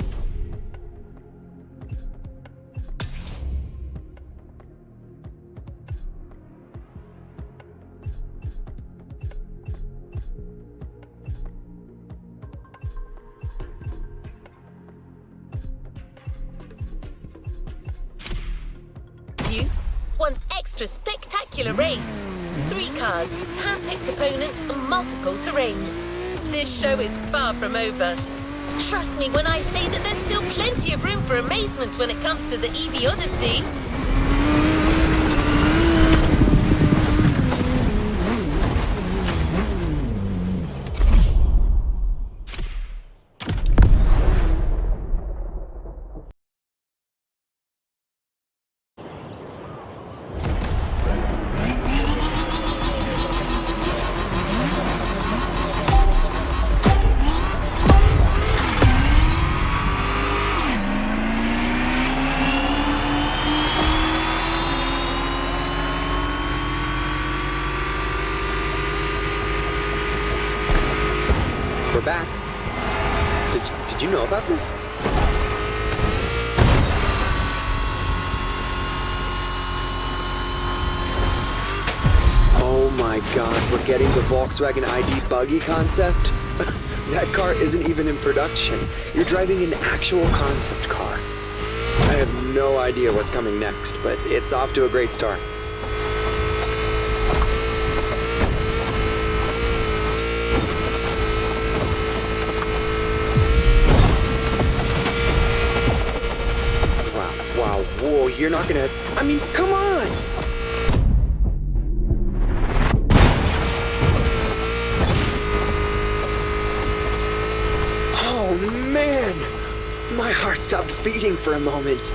[SPEAKER 1] One extra spectacular race. 3 cars, hand-picked opponents, and multiple terrains. This show is far from over. Trust me when I say that there's still plenty of room for amazement when it comes to the EV Odyssey.
[SPEAKER 3] We're back. Did you know about this? Oh my god, we're getting the Volkswagen ID buggy concept? That car isn't even in production. You're driving an actual concept car. I have no idea what's coming next, but it's off to a great start. Wow, whoa, you're not gonna... I mean, come on! Oh, man! My heart heart stopped beating for a moment.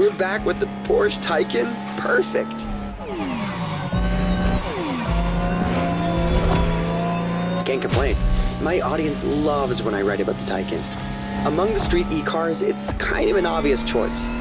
[SPEAKER 3] We're back with the Porsche Taycan? Perfect. Can't complain. My audience loves when I write about the Taycan. Among the street e-cars, it's kind of an obvious choice.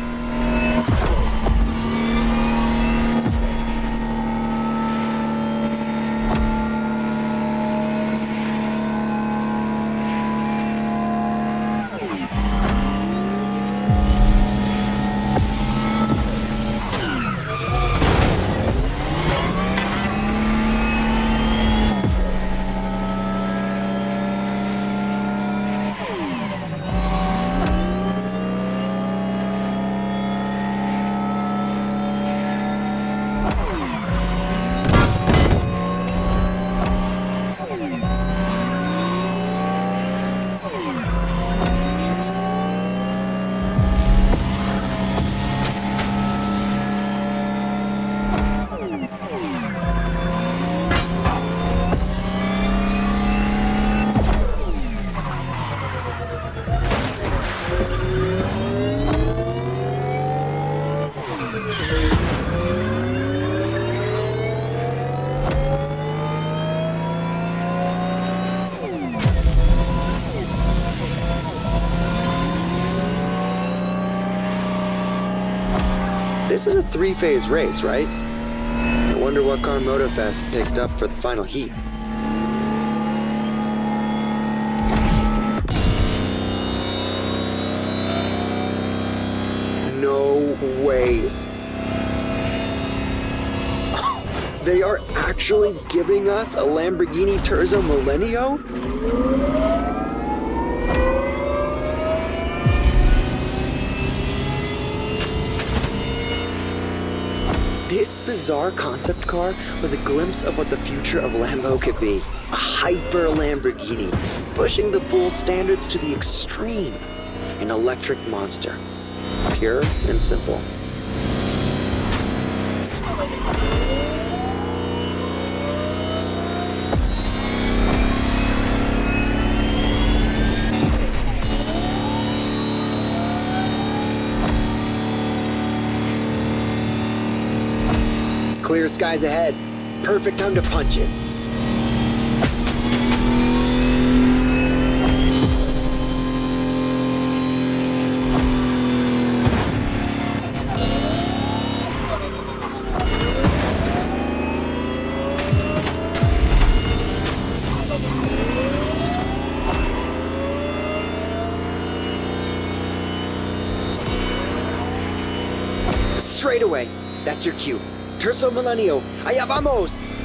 [SPEAKER 3] This is a three-phase race, right? I wonder what car Motorfest picked up for the final heat. No way. Oh, they are actually giving us a Lamborghini Terzo Millennio? This bizarre concept car was a glimpse of what the future of Lambo could be. A hyper Lamborghini, pushing the bull standards to the extreme. An electric monster. Pure and simple. Clear skies ahead. Perfect time to punch it. Straight away. That's your cue. Terzo Millennio, allá vamos!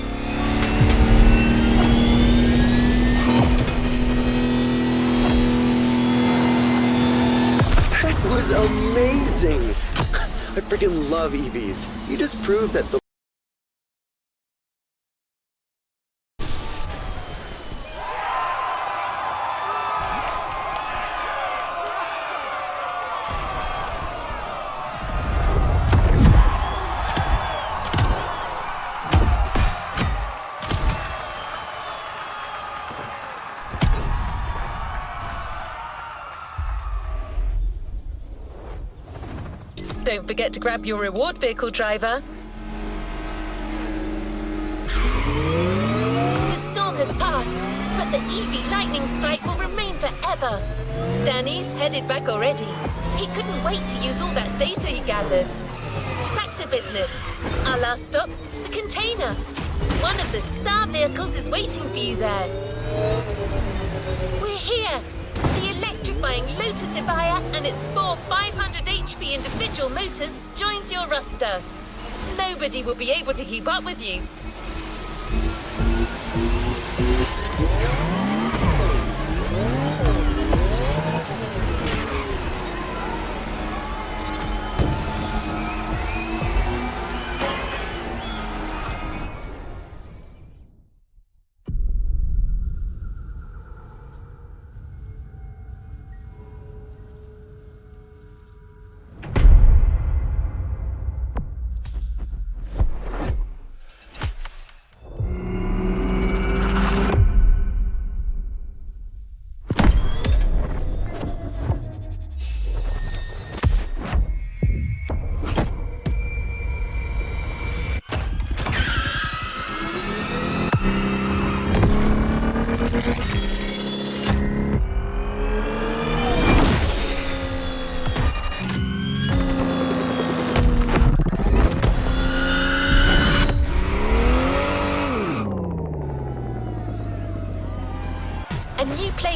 [SPEAKER 3] That was amazing! I freaking love EVs. You just proved that the
[SPEAKER 1] Don't forget to grab your reward vehicle, driver. The storm has passed, but the EV lightning strike will remain forever. Danny's headed back already. He couldn't wait to use all that data he gathered. Back to business. Our last stop, the container. One of the star vehicles is waiting for you there. We're here. The electrifying Lotus Evija and its 4 500 HP individual motors joins your roster. Nobody will be able to keep up with you.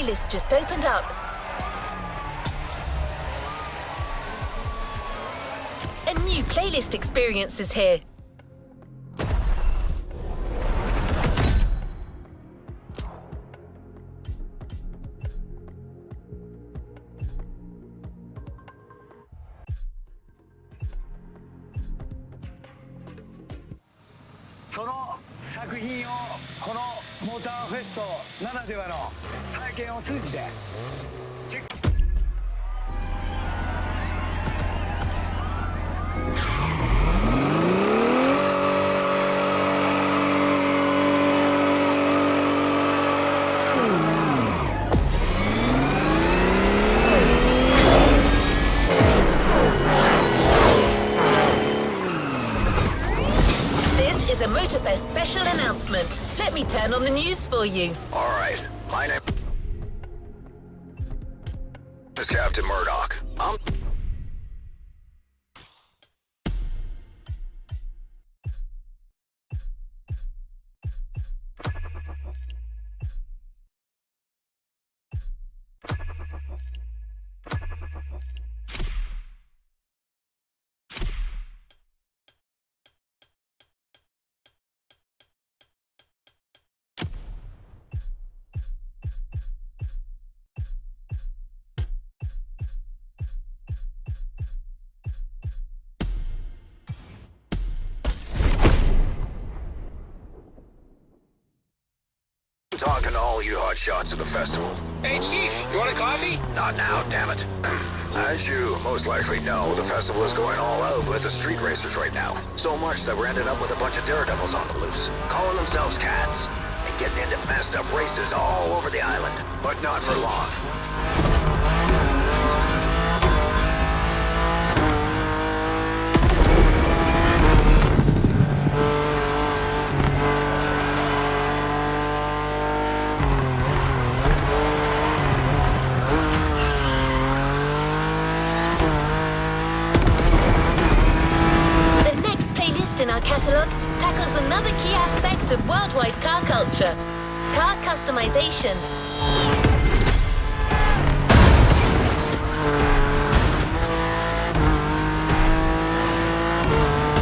[SPEAKER 1] playlist just opened up. A new playlist experience is here.
[SPEAKER 4] So の作品をこのモーターフェストならではの体験を通じてチェック。
[SPEAKER 1] Is a Motorfest special announcement. Let me turn on the news for you.
[SPEAKER 5] All right, my name is Captain Murdoch. Talking to all you hotshots at the festival.
[SPEAKER 6] Hey, Chief, you want a coffee?
[SPEAKER 5] Not now, damn it. As you most likely know, the festival is going all out with the street racers right now. So much that we're ending up with a bunch of daredevils on the loose, calling themselves cats, and getting into messed up races all over the island. But not for long.
[SPEAKER 1] Catalogue tackles another key aspect of worldwide car culture: car customization.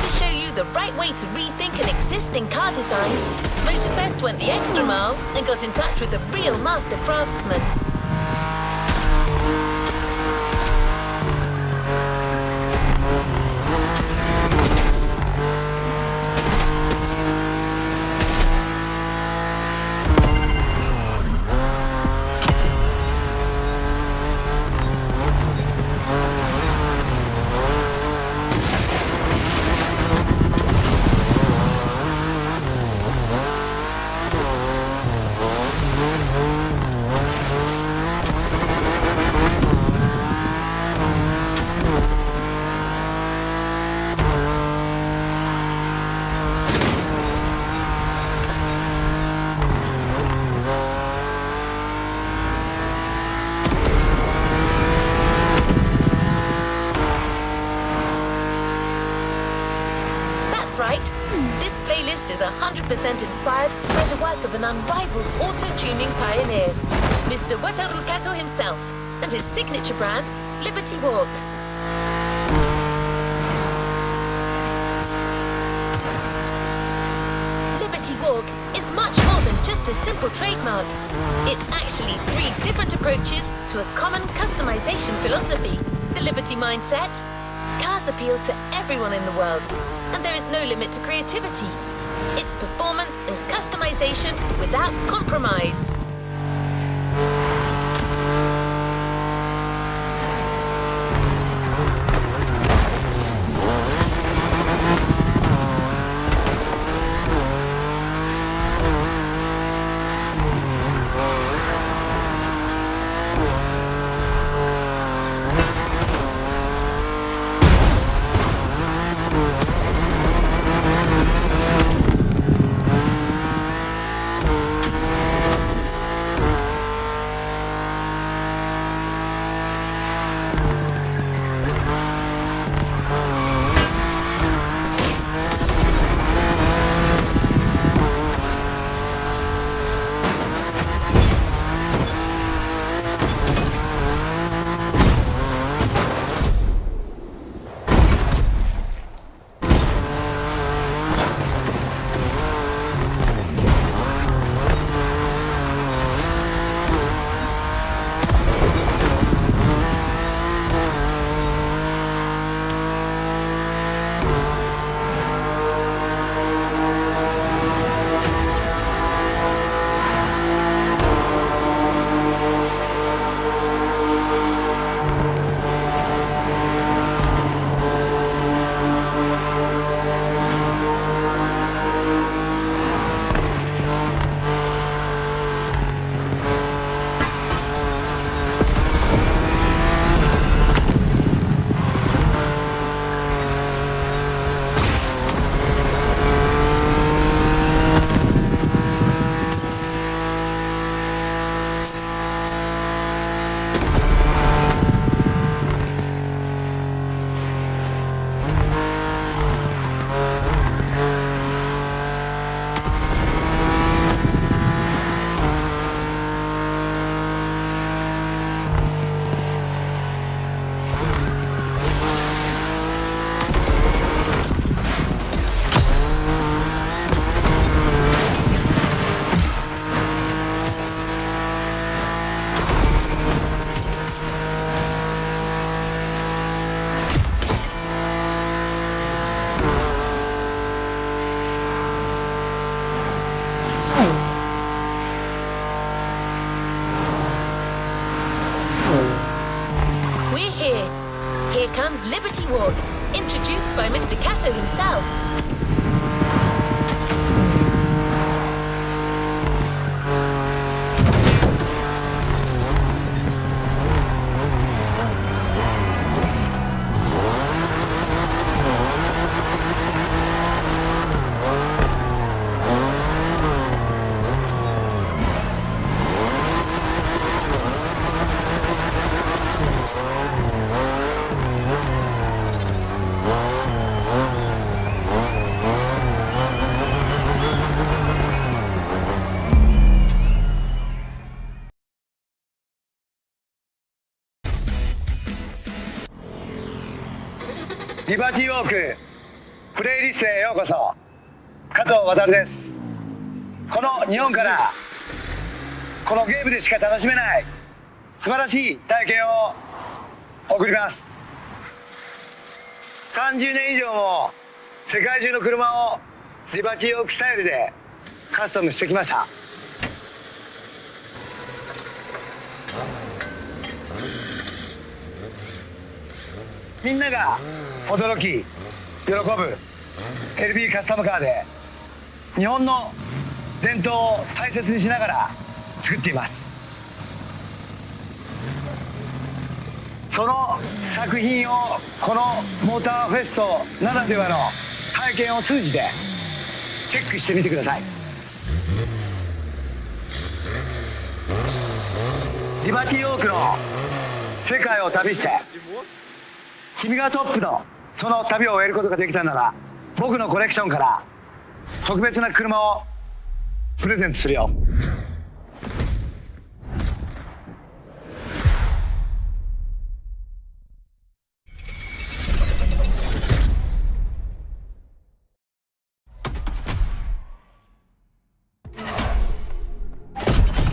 [SPEAKER 1] To show you the right way to rethink an existing car design, Motorfest went the extra mile and got in touch with a real master craftsman. Right. This playlist is 100% inspired by the work of an unrivaled auto-tuning pioneer, Mr. Wataru Kato himself, and his signature brand, Liberty Walk. Liberty Walk is much more than just a simple trademark. It's actually 3 different approaches to a common customization philosophy: the Liberty mindset. Cars appeal to everyone in the world, and there is no limit to creativity. It's performance and customization without compromise. Liberty Walk, introduced by Mr. Kato himself.
[SPEAKER 4] リバティウォークプレイリストへようこそ。加藤航です。この日本からこのゲームでしか楽しめない素晴らしい体験を送ります。30年以上も世界中の車をリバティウォークスタイルでカスタムしてきました。みんなが驚き喜ぶ LB カスタムカーで日本の伝統を大切にしながら作っています。その作品をこのモーターフェストならではの体験を通じてチェックしてみてください。リバティウォークの世界を旅して君がトップのその旅を終えることができたなら僕のコレクションから特別な車をプレゼントするよ。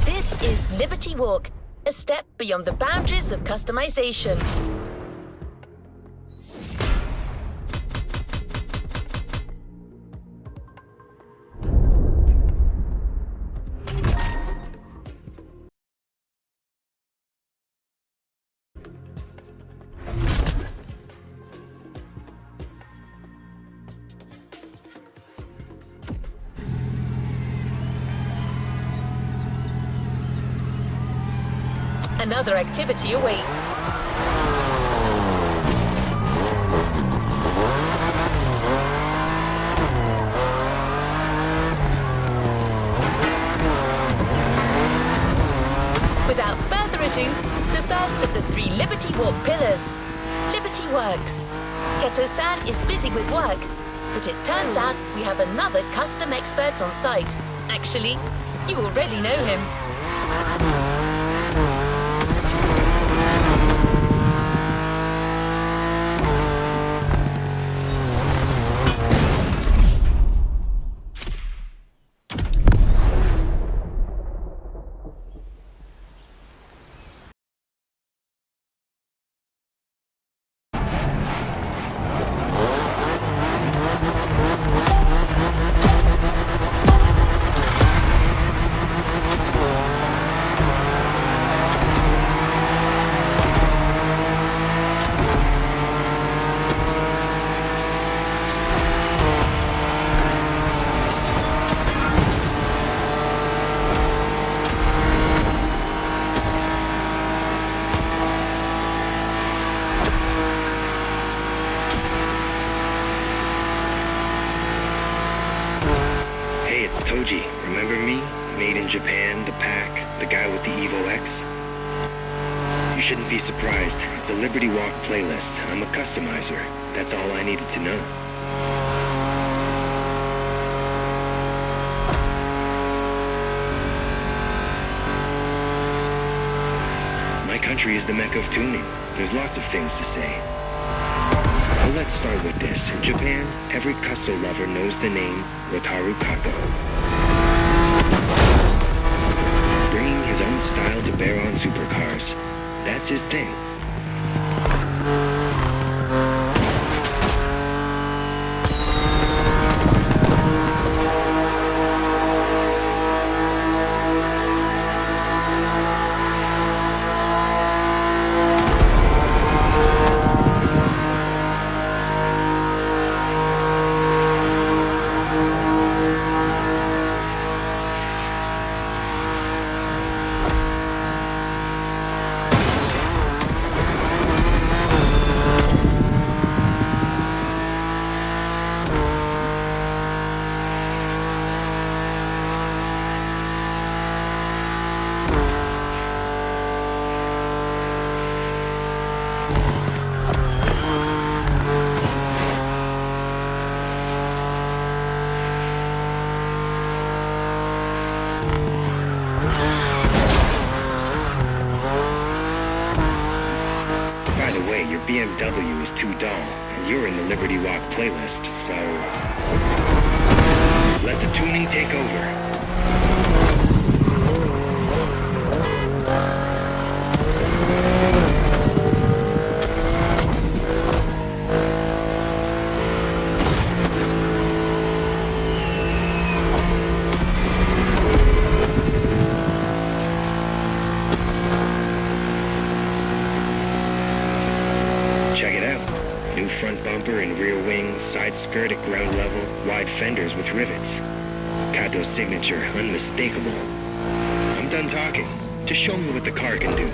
[SPEAKER 1] This is Liberty Walk, a step beyond the boundaries of customization. Another activity awaits. Without further ado, the first of the 3 Liberty Walk pillars, Liberty Works. Kato-san is busy with work, but it turns out we have another custom expert on site. Actually, you already know him.
[SPEAKER 7] It's Toji. Remember me? Made in Japan, the pack, the guy with the Evo X? You shouldn't be surprised. It's a Liberty Walk playlist. I'm a customizer. That's all I needed to know. My country is the mecca of tuning. There's lots of things to say. Well, let's start with this. In Japan, every Custo lover knows the name Wataru Kato. Bringing his own style to bear on supercars. That's his thing. BMW is too dull, and you're in the Liberty Walk playlist, so... let the tuning take over. Check it out. New front bumper and rear wing, side skirt at ground level, wide fenders with rivets. Kato's signature, unmistakable. I'm done talking. Just show me what the car can do.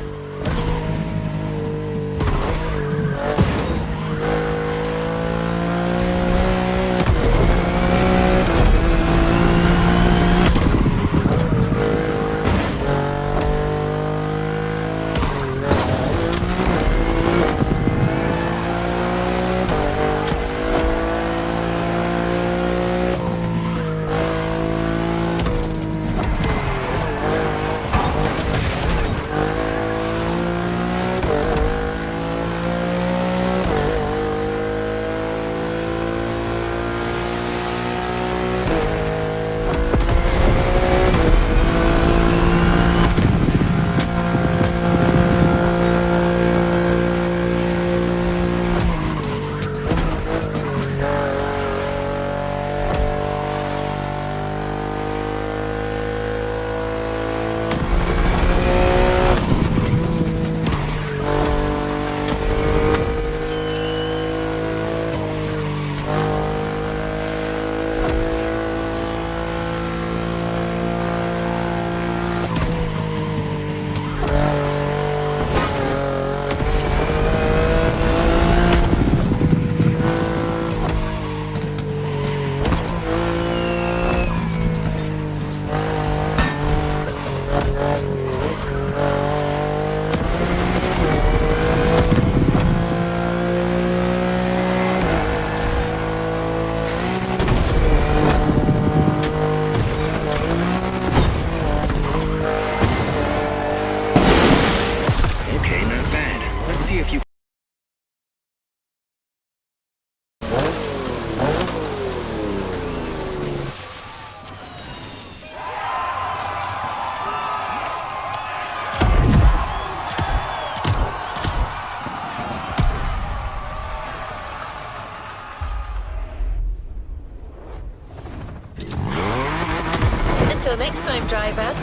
[SPEAKER 1] Until next time, driver.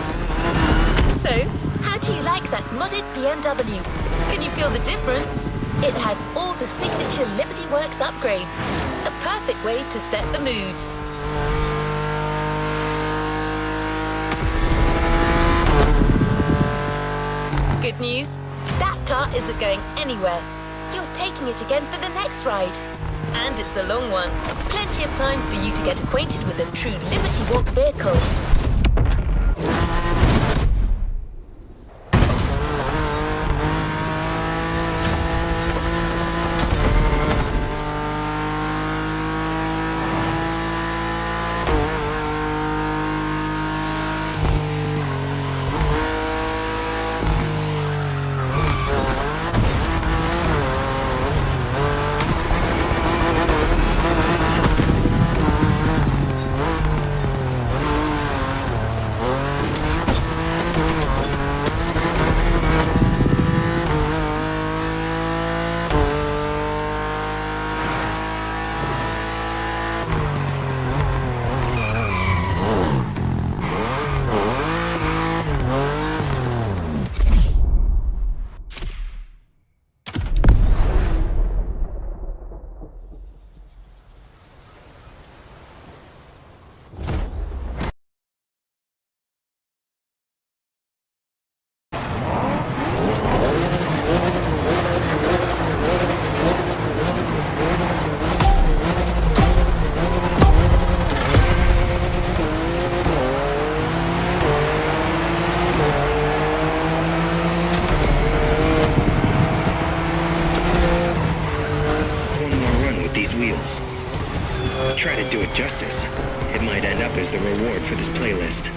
[SPEAKER 1] So, how do you like that modded BMW? Can you feel the difference? It has all the signature Liberty Works upgrades. A perfect way to set the mood. Good news, that car isn't going anywhere. You're taking it again for the next ride. And it's a long one. Plenty of time for you to get acquainted with a true Liberty Walk vehicle.
[SPEAKER 7] wheels. Try to do it justice. It might end up as the reward for this playlist.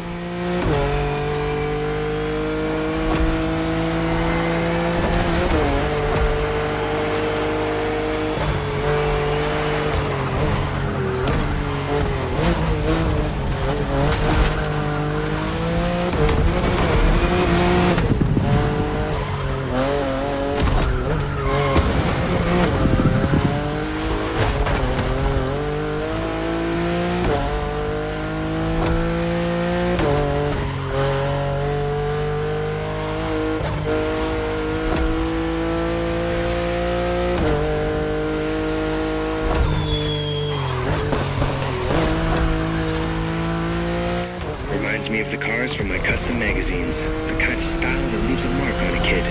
[SPEAKER 7] Reminds me of the cars from my custom magazines. The kind of style that leaves a mark on a kid.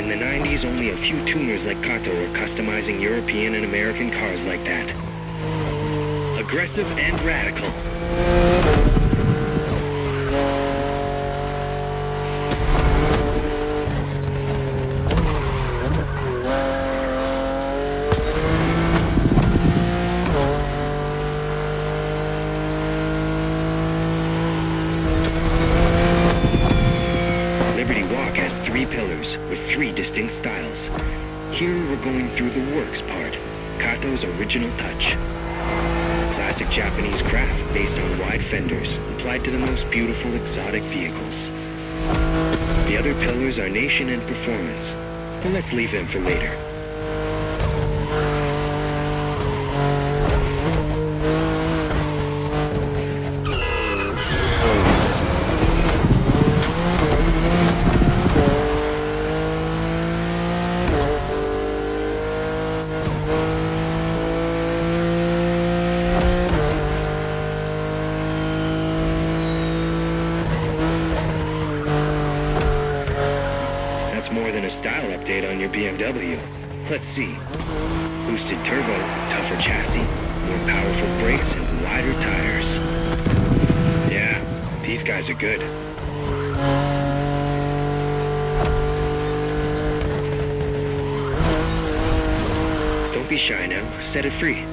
[SPEAKER 7] In the 90s, only a few tuners like Kato were customizing European and American cars like that. Aggressive and radical. Three pillars with three distinct styles. Here we're going through the works part, Kato's original touch. Classic Japanese craft based on wide fenders, applied to the most beautiful exotic vehicles. The other pillars are nation and performance, but let's leave them for later. More than a style update on your BMW. Let's see. Boosted turbo, tougher chassis, more powerful brakes, and wider tires. Yeah, these guys are good. Don't be shy now. Set it free.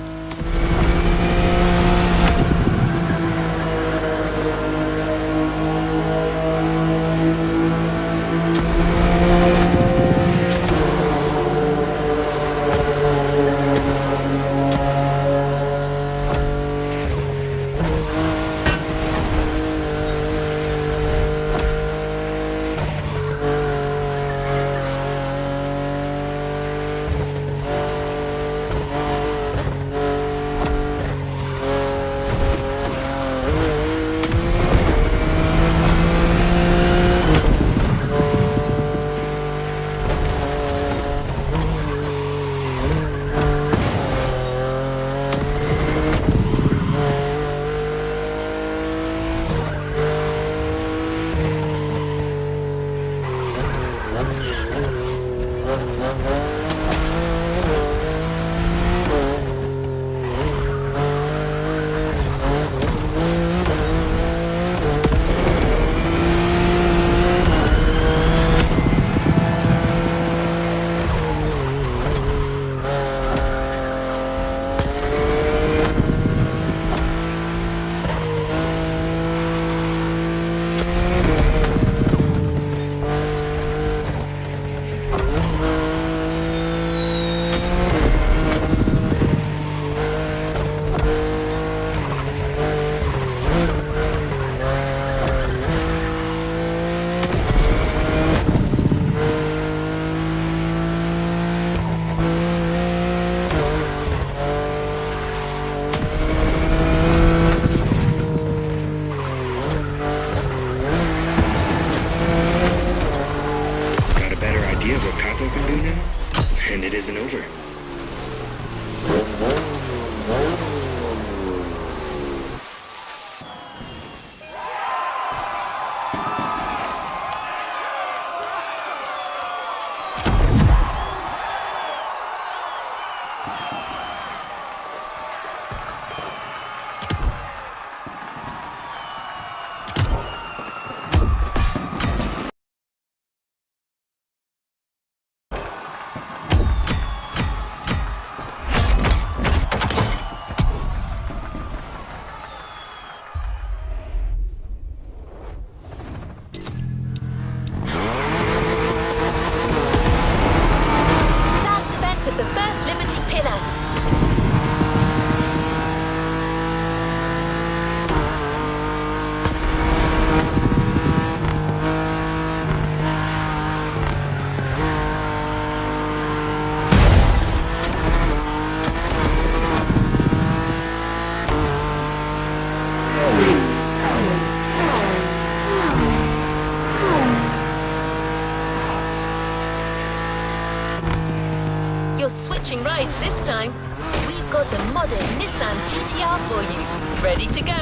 [SPEAKER 1] car for you. Ready to go.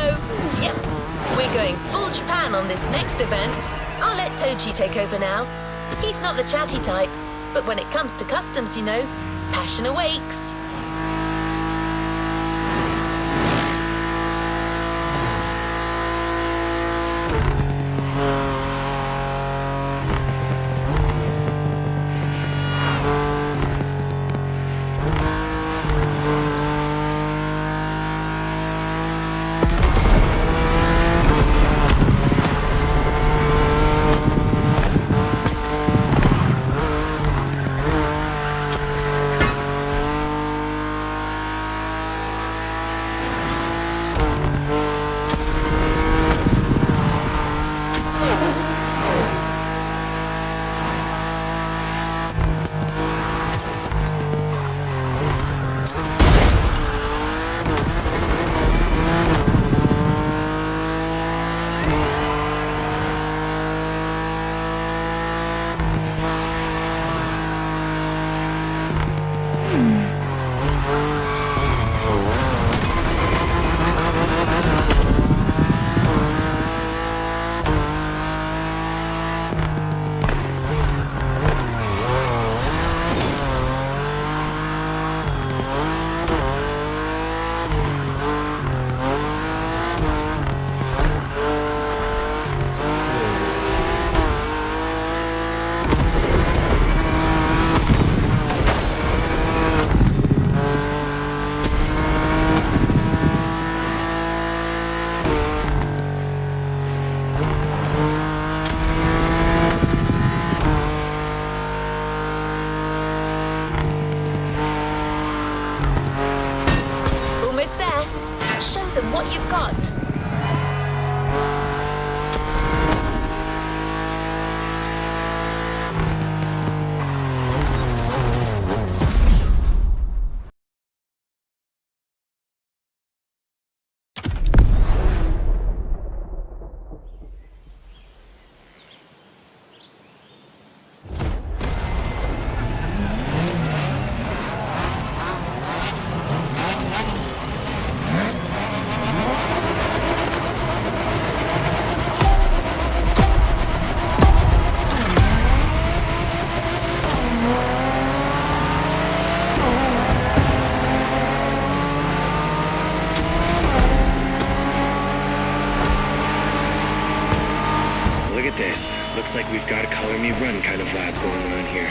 [SPEAKER 1] Yep. We're going full Japan on this next event. I'll let Toji take over now. He's not the chatty type, but when it comes to customs, you know, passion awakes. What you've got.
[SPEAKER 7] This looks like we've got a color me run kind of vibe going on here.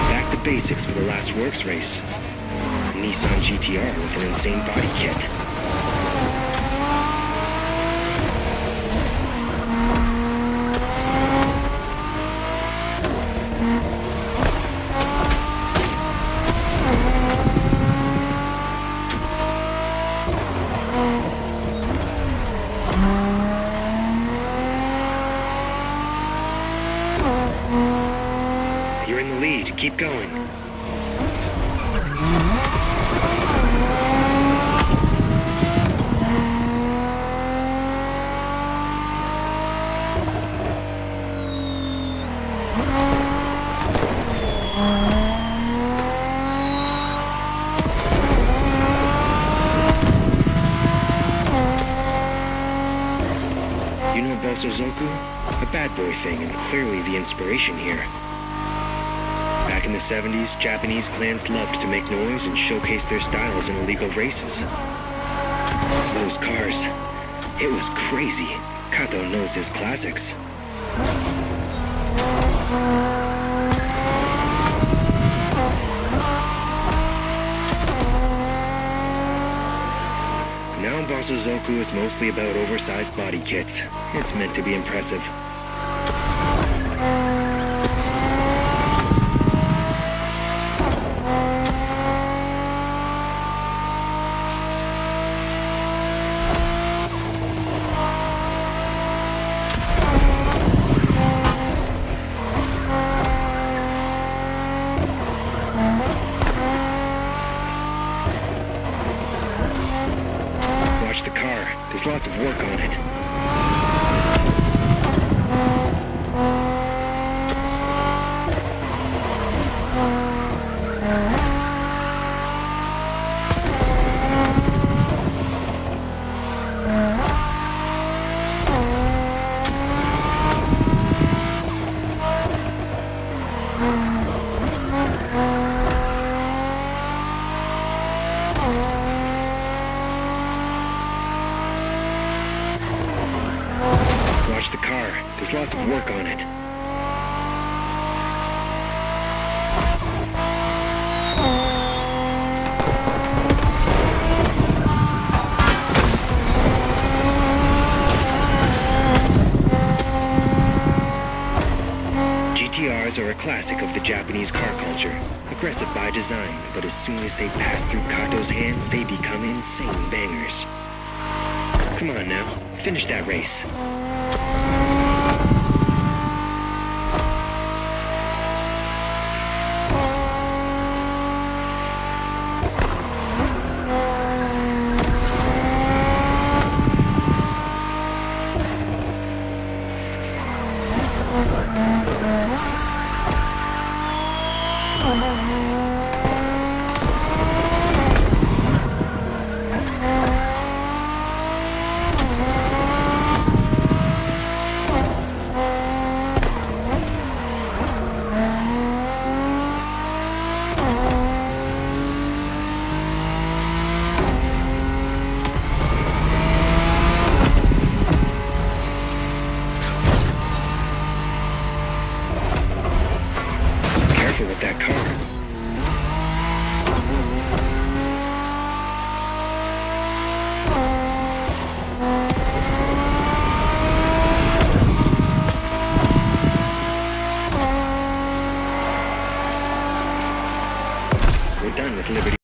[SPEAKER 7] Back to basics for the last works race. A Nissan GTR with an insane body kit. You're in the lead. Keep going. You know Bosozoku? A bad boy thing, and clearly the inspiration here. Back in the 70s, Japanese clans loved to make noise and showcase their styles in illegal races. Those cars, it was crazy. Kato knows his classics. Now Bosozoku is mostly about oversized body kits. It's meant to be impressive. Watch the car. There's lots of work on it. There's lots of work on it. GTRs are a classic of the Japanese car culture. Aggressive by design, but as soon as they pass through Kato's hands, they become insane bangers. Come on now, finish that race. With that car. We're done with Liberty.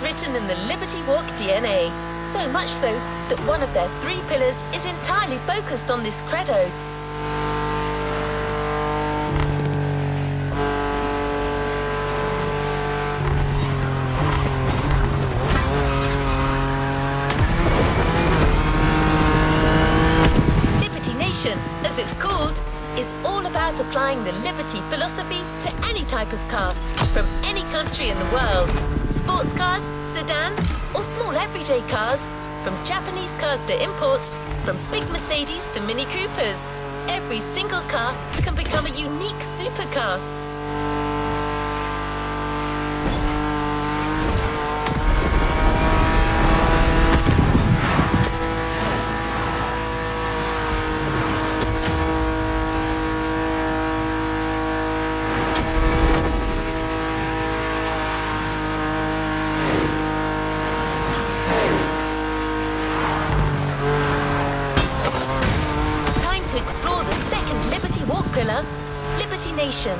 [SPEAKER 1] Written in the Liberty Walk DNA, so much so that one of their 3 pillars is entirely focused on this credo. Liberty Nation, as it's called, is all about applying the Liberty philosophy to any type of car, from any country in the world. Sports cars, sedans, or small everyday cars, from Japanese cars to imports, from big Mercedes to Mini Coopers. Every single car can become a unique supercar. Liberty Nation.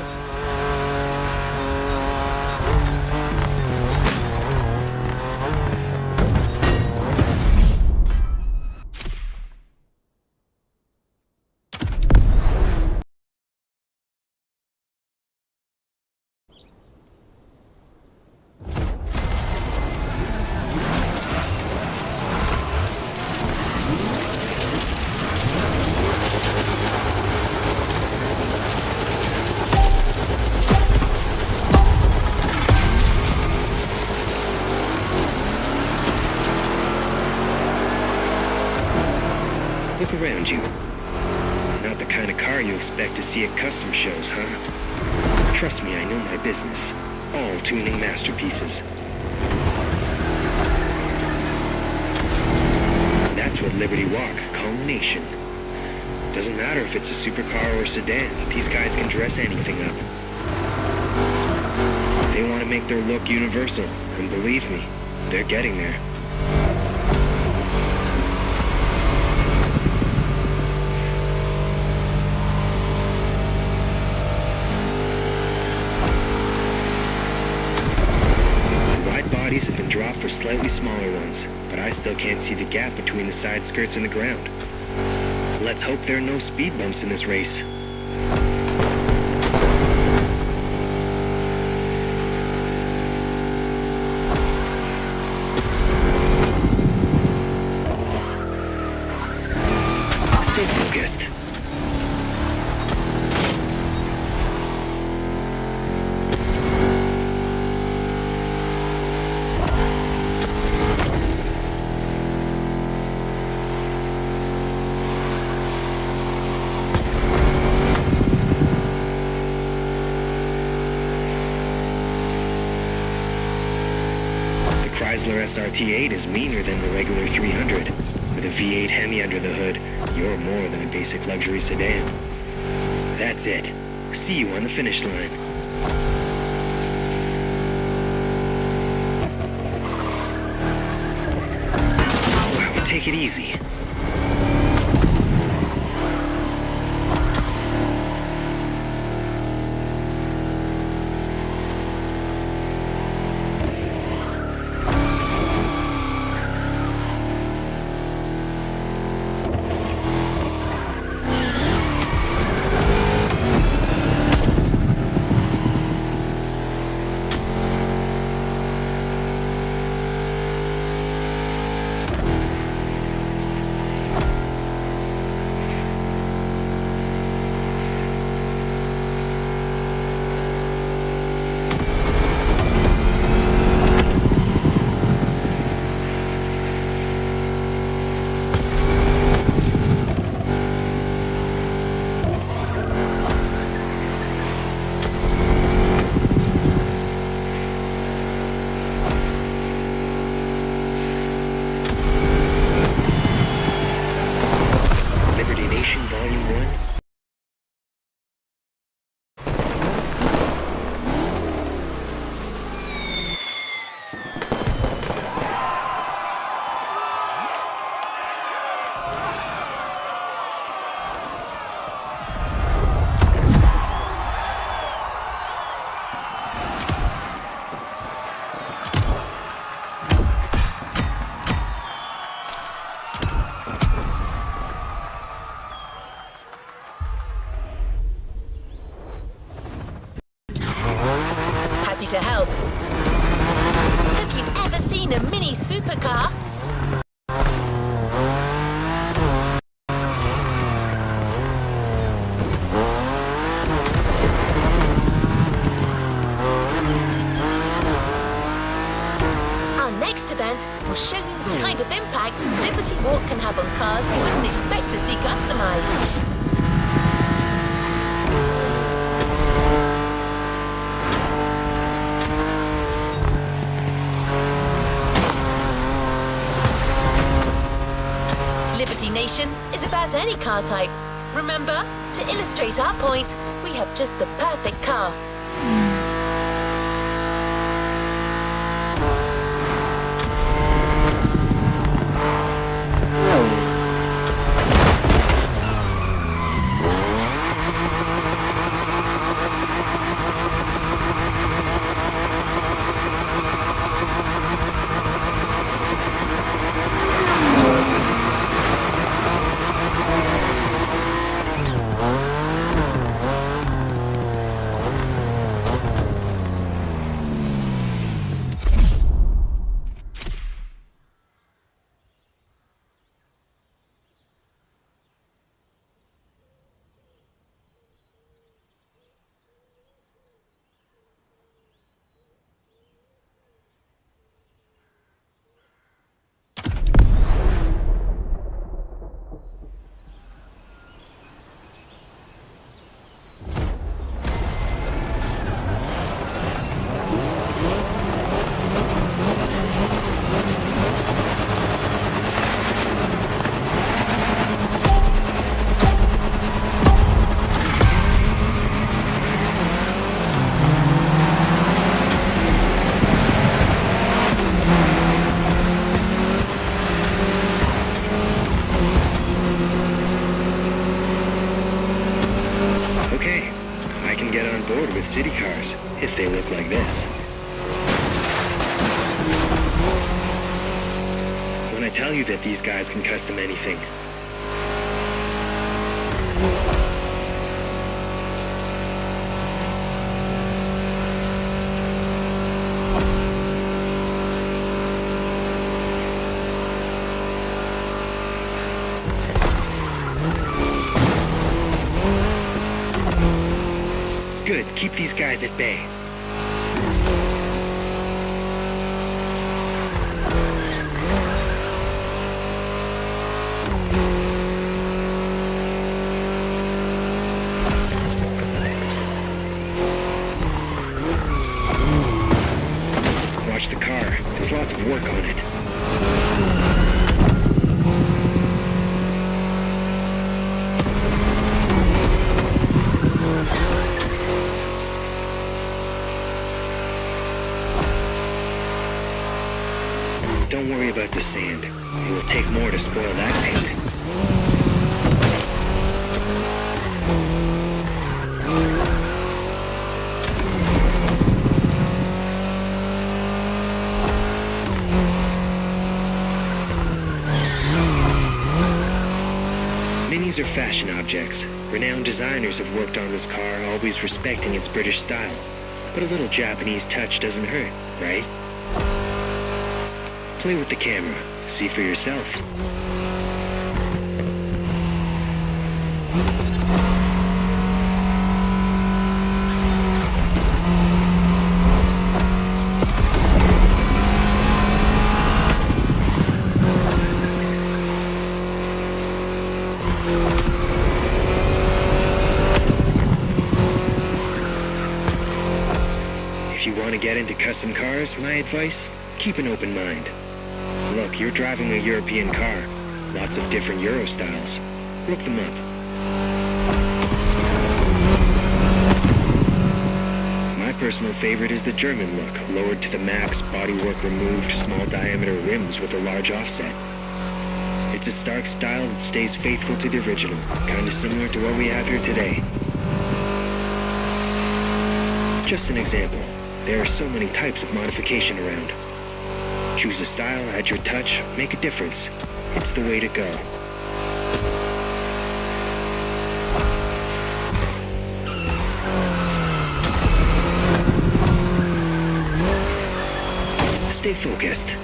[SPEAKER 7] Look around you. Not the kind of car you expect to see at custom shows, huh? Trust me, I know my business. All tuning masterpieces. That's what Liberty Walk call Nation. Doesn't matter if it's a supercar or a sedan, these guys can dress anything up. They want to make their look universal, and believe me, they're getting there. Wide bodies have been dropped for slightly smaller ones, but I still can't see the gap between the side skirts and the ground. Let's hope there are no speed bumps in this race. Stay focused. Chrysler SRT8 is meaner than the regular 300. With a V8 Hemi under the hood, you're more than a basic luxury sedan. That's it. See you on the finish line. Wow, take it easy. Volume 1.
[SPEAKER 1] To help. Have you ever seen a mini supercar? Our next event will show you the kind of impact Liberty Walk can have on cars you wouldn't expect to see customized. Liberty Nation is about any car type. Remember, to illustrate our point, we have just the perfect car.
[SPEAKER 7] with city cars, if they look like this. When I tell you that these guys can custom anything, good, keep these guys at bay. Watch the car. There's lots of work on it. Don't worry about the sand. It will take more to spoil that paint. Minis are fashion objects. Renowned designers have worked on this car, always respecting its British style. But a little Japanese touch doesn't hurt, right? Play with the camera. See for yourself. If you want to get into custom cars, my advice, keep an open mind. Look, you're driving a European car. Lots of different Euro styles. Look them up. My personal favorite is the German look, lowered to the max, bodywork removed, small diameter rims with a large offset. It's a stark style that stays faithful to the original, kind of similar to what we have here today. Just an example. There are so many types of modification around. Choose a style, add your touch, make a difference. It's the way to go. Stay focused.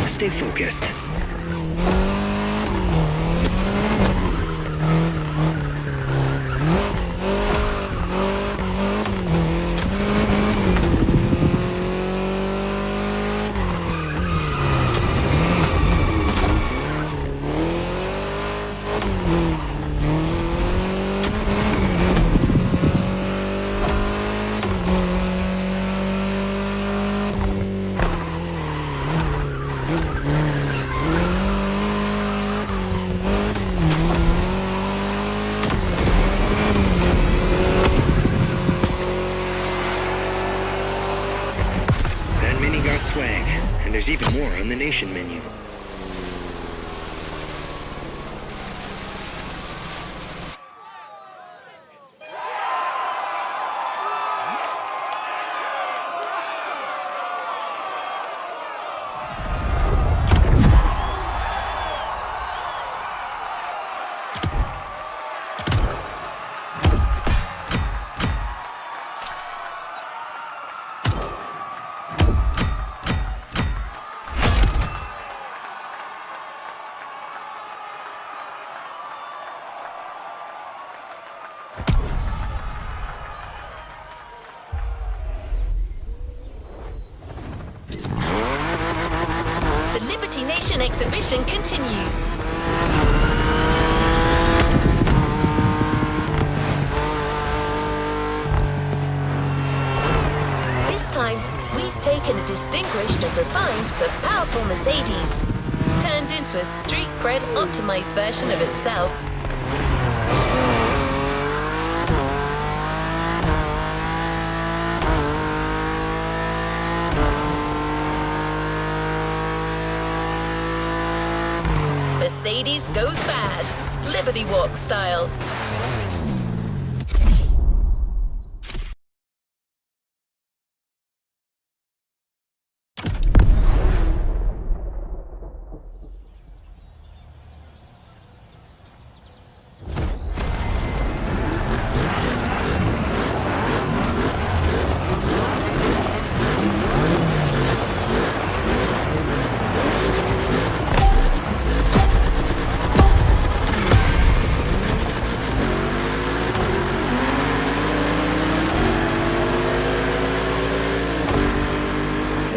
[SPEAKER 7] Stay focused. Swag, and there's even more on the Nation menu.
[SPEAKER 1] exhibition continues. This time, we've taken a distinguished and refined but powerful Mercedes, turned into a street cred optimized version of itself. Mercedes goes bad, Liberty Walk style.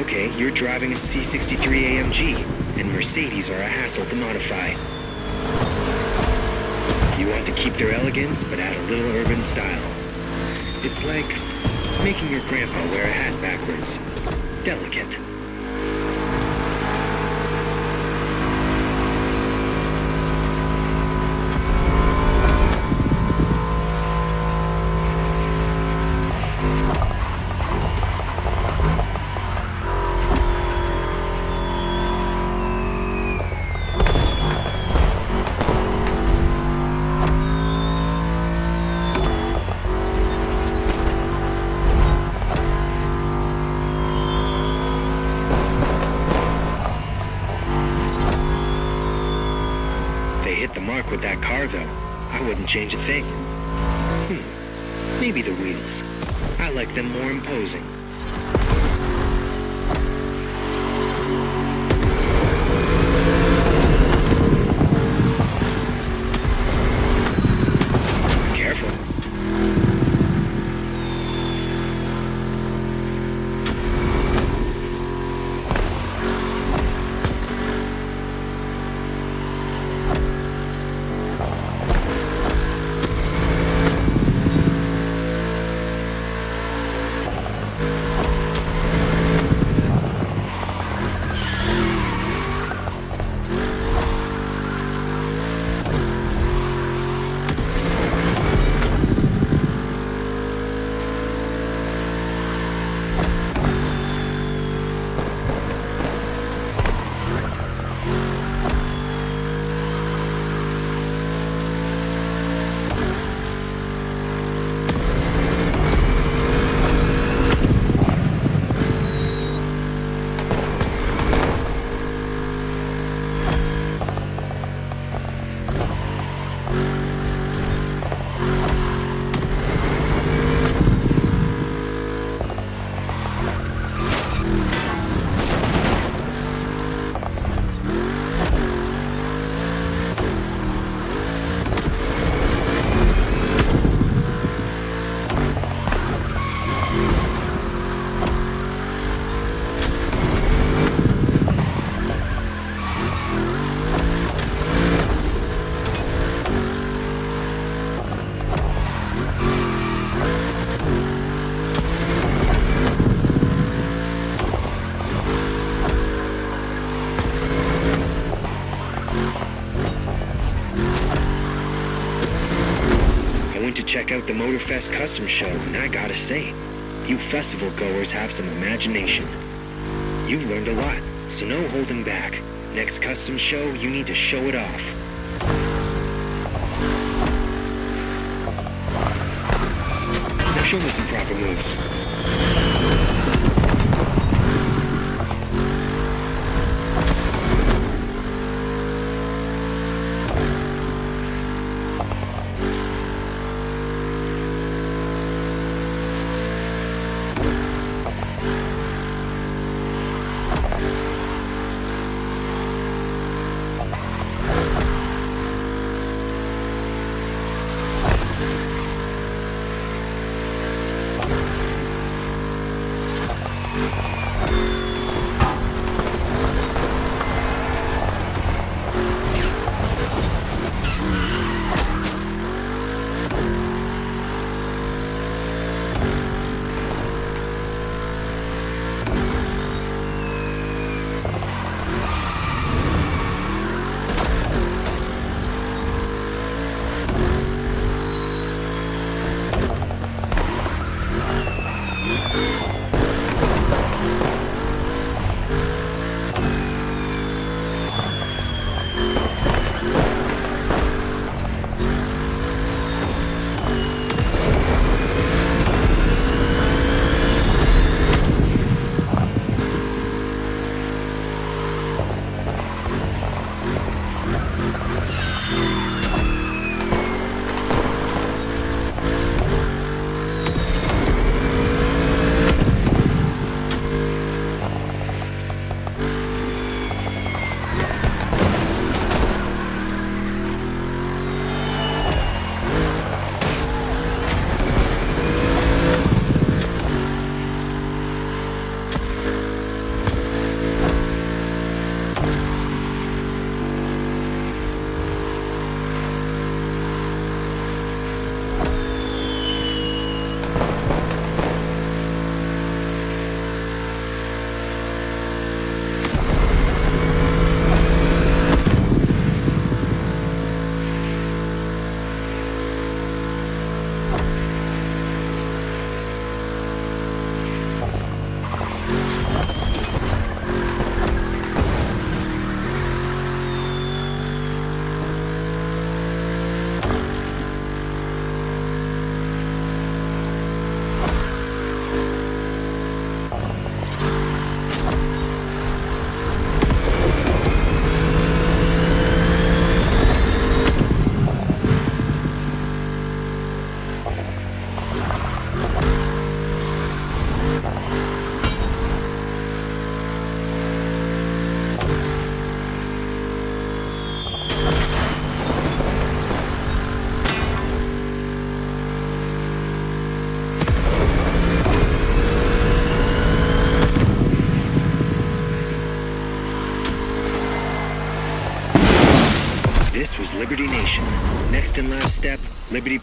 [SPEAKER 7] Okay, you're driving a C63 AMG, and Mercedes are a hassle to modify. You want to keep their elegance, but add a little urban style. It's like making your grandpa wear a hat backwards. Delicate. Hit the mark with that car, though. I wouldn't change a thing. Maybe the wheels. I like them more imposing. Careful. Check out the Motorfest Custom Show, and I gotta say, you festival goers have some imagination. You've learned a lot, so no holding back. Next custom show, you need to show it off. Now show me some proper moves. This was Liberty Nation. Next and last step, Liberty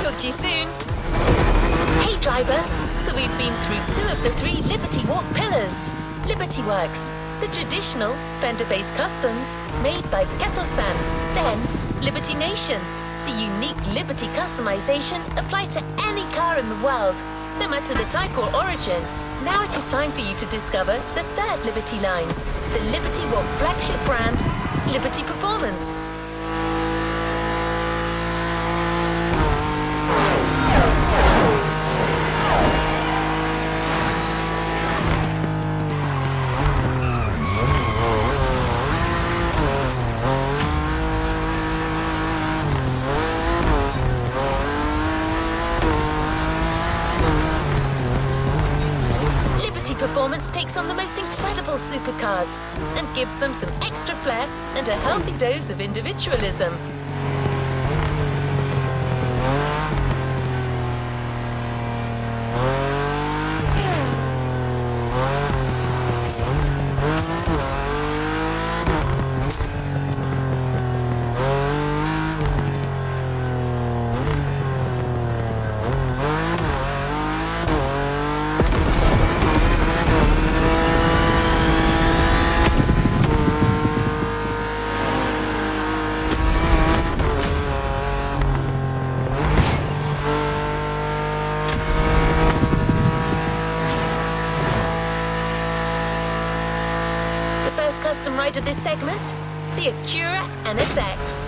[SPEAKER 1] Talk to you soon. Hey, driver. So we've been through 2 of the 3 Liberty Walk pillars. Liberty Works, the traditional fender-based customs made by Kato-san. Then, Liberty Nation, the unique Liberty customization applied to any car in the world, no matter the type or origin. Now it is time for you to discover the 3rd Liberty line, the Liberty Walk flagship brand, Liberty Performance. Performance takes on the most incredible supercars and gives them some extra flair and a healthy dose of individualism. Custom ride of this segment, the Acura NSX.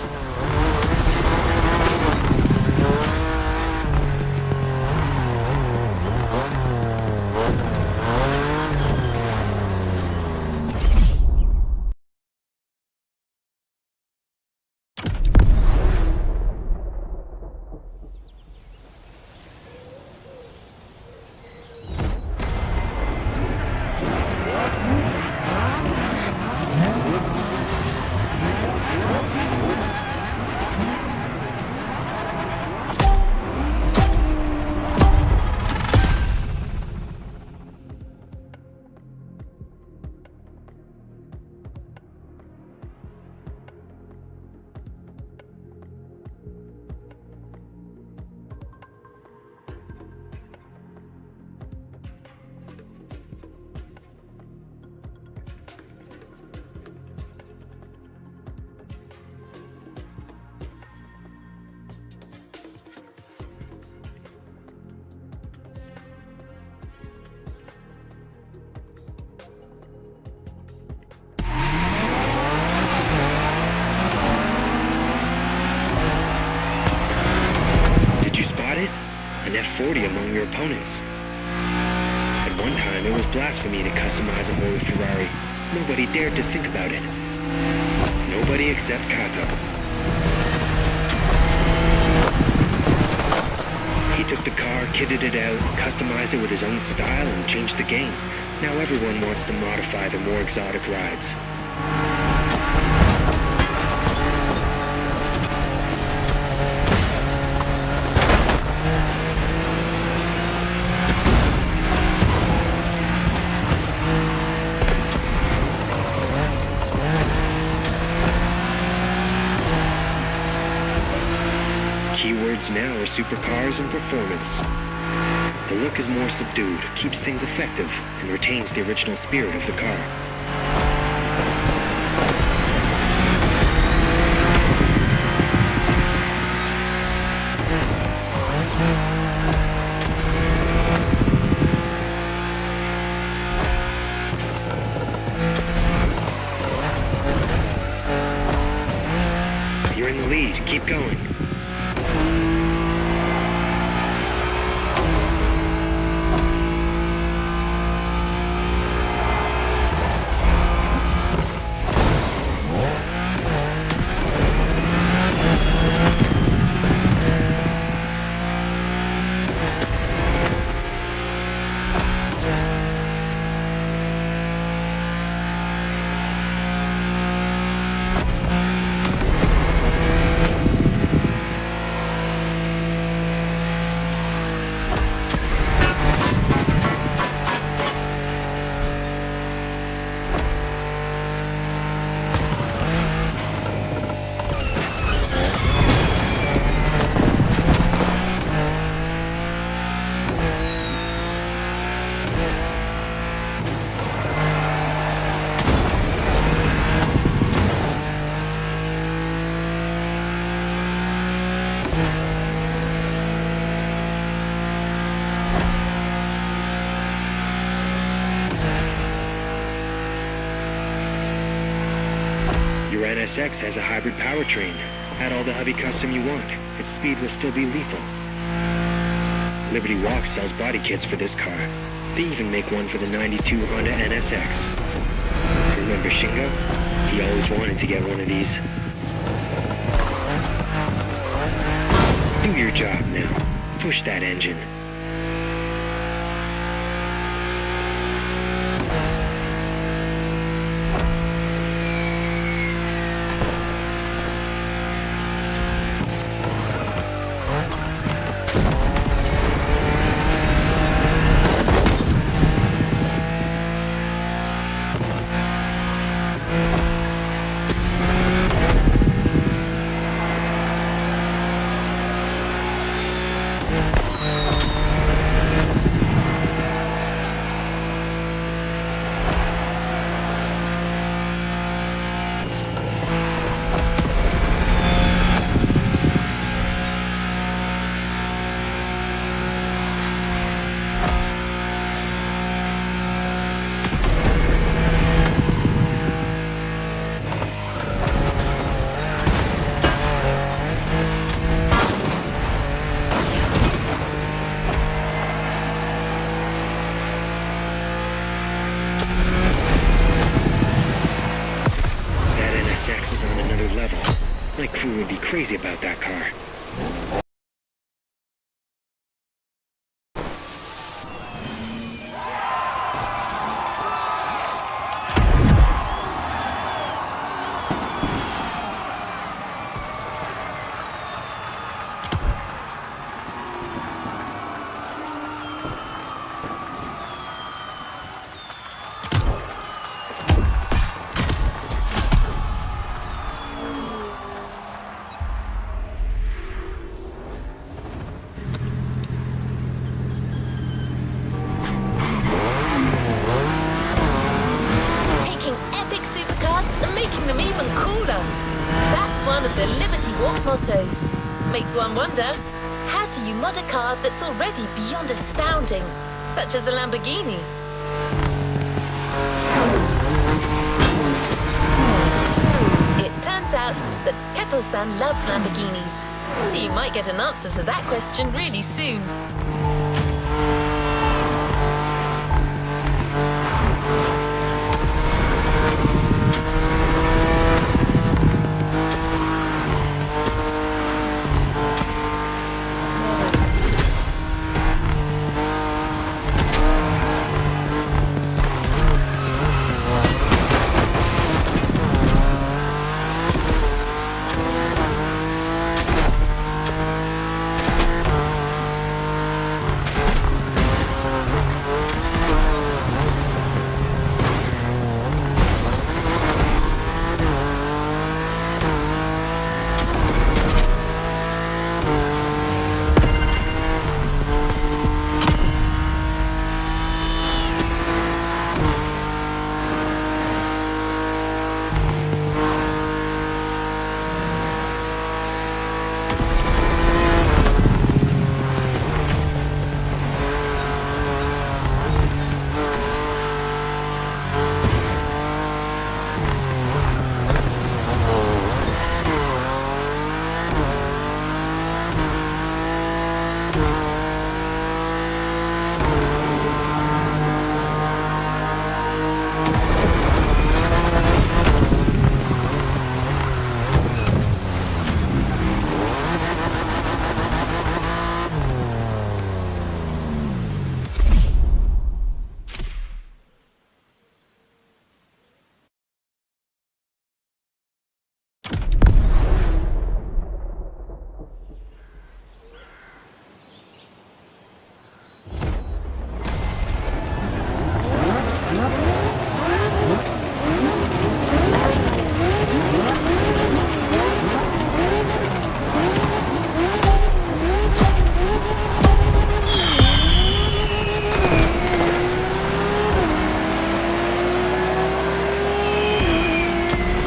[SPEAKER 7] An F40 among your opponents. At one time, it was blasphemy to customize a holy Ferrari. Nobody dared to think about it. Nobody except Kato. He took the car, kitted it out, customized it with his own style, and changed the game. Now everyone wants to modify the more exotic rides. Keywords now are supercars and performance. The look is more subdued, keeps things effective, and retains the original spirit of the car. You're in the lead. Keep going. Your NSX has a hybrid powertrain. Add all the heavy custom you want. Its speed will still be lethal. Liberty Walk sells body kits for this car. They even make one for the 92 Honda NSX. Remember Shingo? He always wanted to get one of these. Do your job now. Push that engine. NSX is on another level. My crew would be crazy about that car.
[SPEAKER 1] Them even cooler. That's one of the Liberty Walk mottos. Makes one wonder, how do you mod a car that's already beyond astounding, such as a Lamborghini? It turns out that Kato-san loves Lamborghinis, so you might get an answer to that question really soon.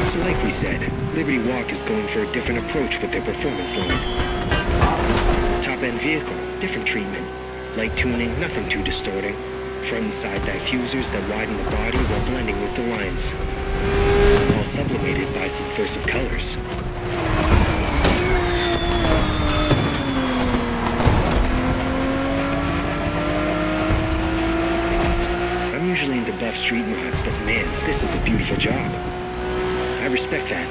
[SPEAKER 1] So like we said, Liberty Walk is going for a different approach with their performance line. Top-end vehicle, different treatment. Light tuning, nothing too distorting. Front and side diffusers that widen the body while blending with the lines. All
[SPEAKER 7] sublimated by subversive colors. I'm usually into buff street mods, but man, this is a beautiful job. I respect that.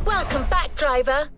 [SPEAKER 1] Welcome back, driver.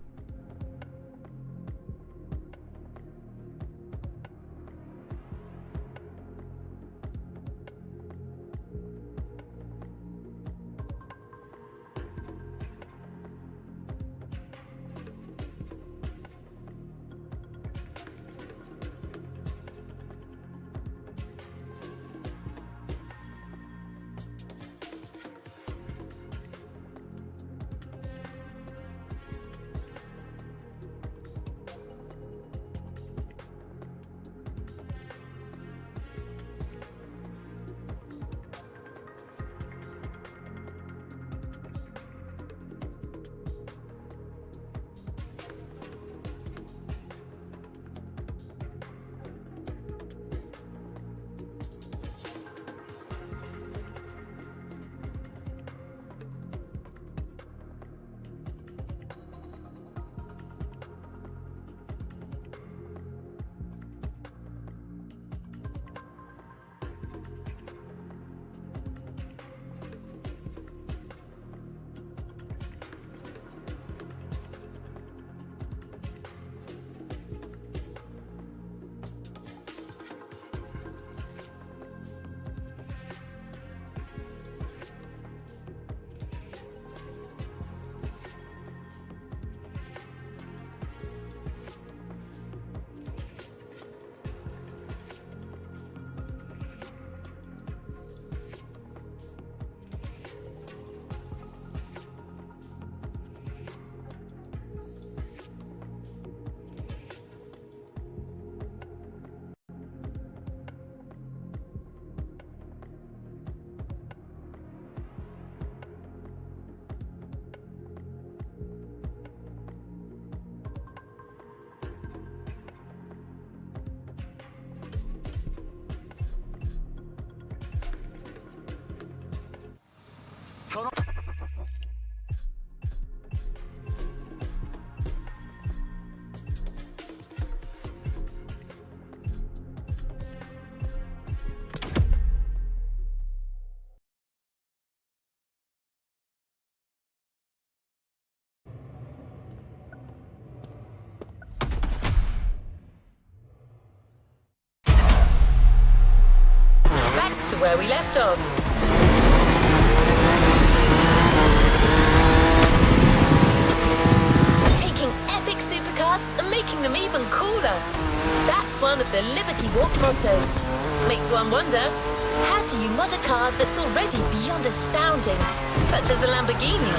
[SPEAKER 1] Back to where we left off. Taking epic supercars and making them even cooler. That's one of the Liberty Walk mottos. Makes one wonder, how do you mod a car that's already beyond astounding, such as a Lamborghini?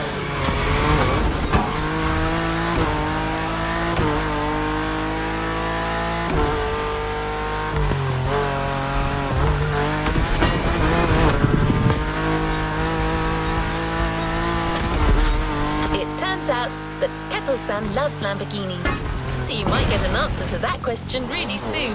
[SPEAKER 1] Out that Kato-san loves Lamborghinis, so you might get an answer to that question really soon.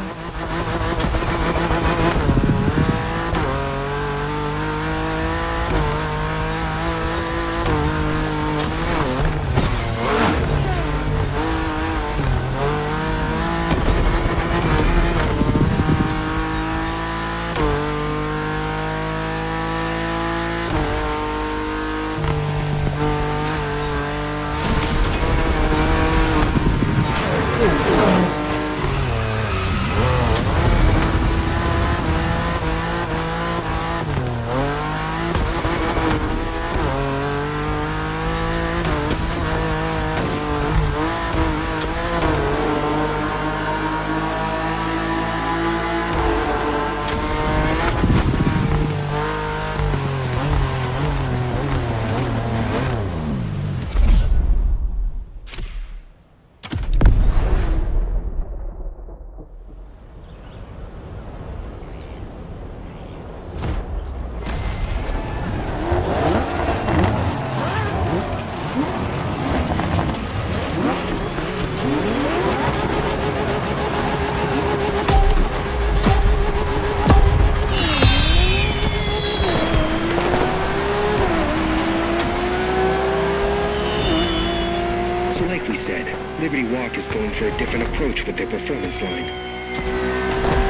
[SPEAKER 7] So like we said, Liberty Walk is going for a different approach with their performance line.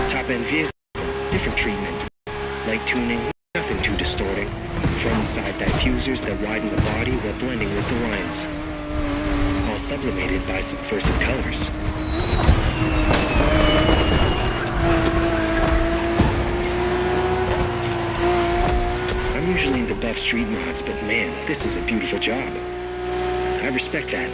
[SPEAKER 7] Top-end vehicle, different treatment. Light tuning, nothing too distorting. Front and side diffusers that widen the body while blending with the lines. All sublimated by subversive colors. I'm usually into buff street mods, but man, this is a beautiful job. I respect that.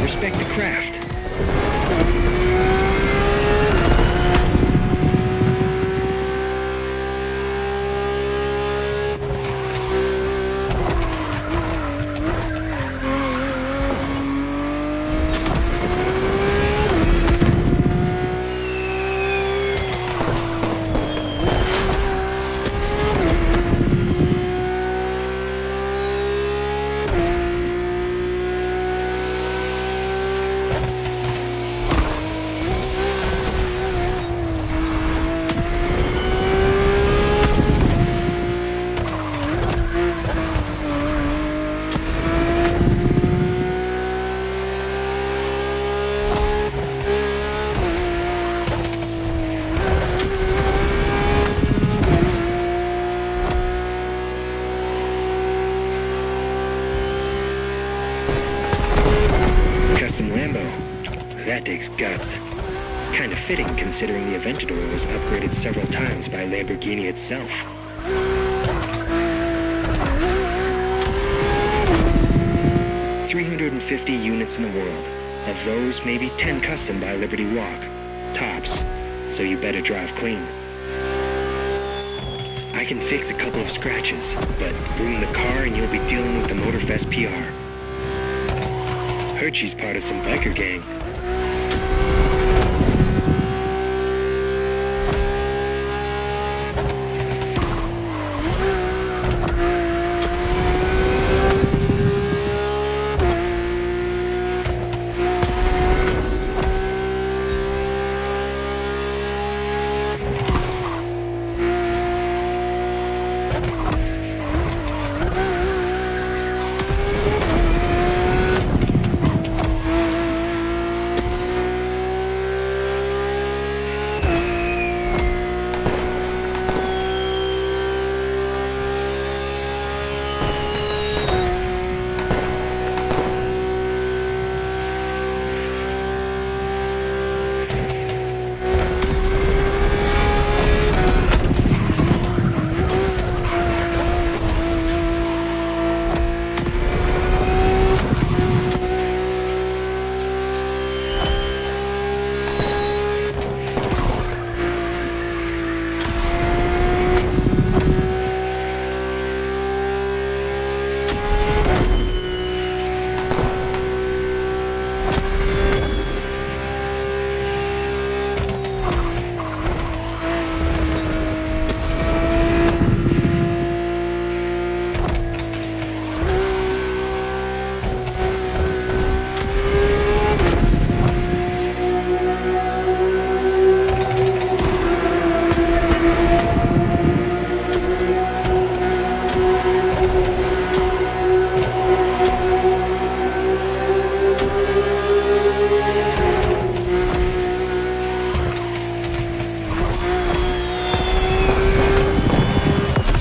[SPEAKER 7] Respect the craft. Custom Lambo. That takes guts. Kind of fitting considering the Aventador was upgraded several times by Lamborghini itself. 150 units in the world. Of those, maybe 10 custom by Liberty Walk. Tops. So you better drive clean. I can fix a couple of scratches, but ruin the car and you'll be dealing with the Motorfest PR. Heard she's part of some biker gang.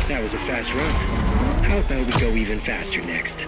[SPEAKER 7] That was a fast run. How about we go even faster next?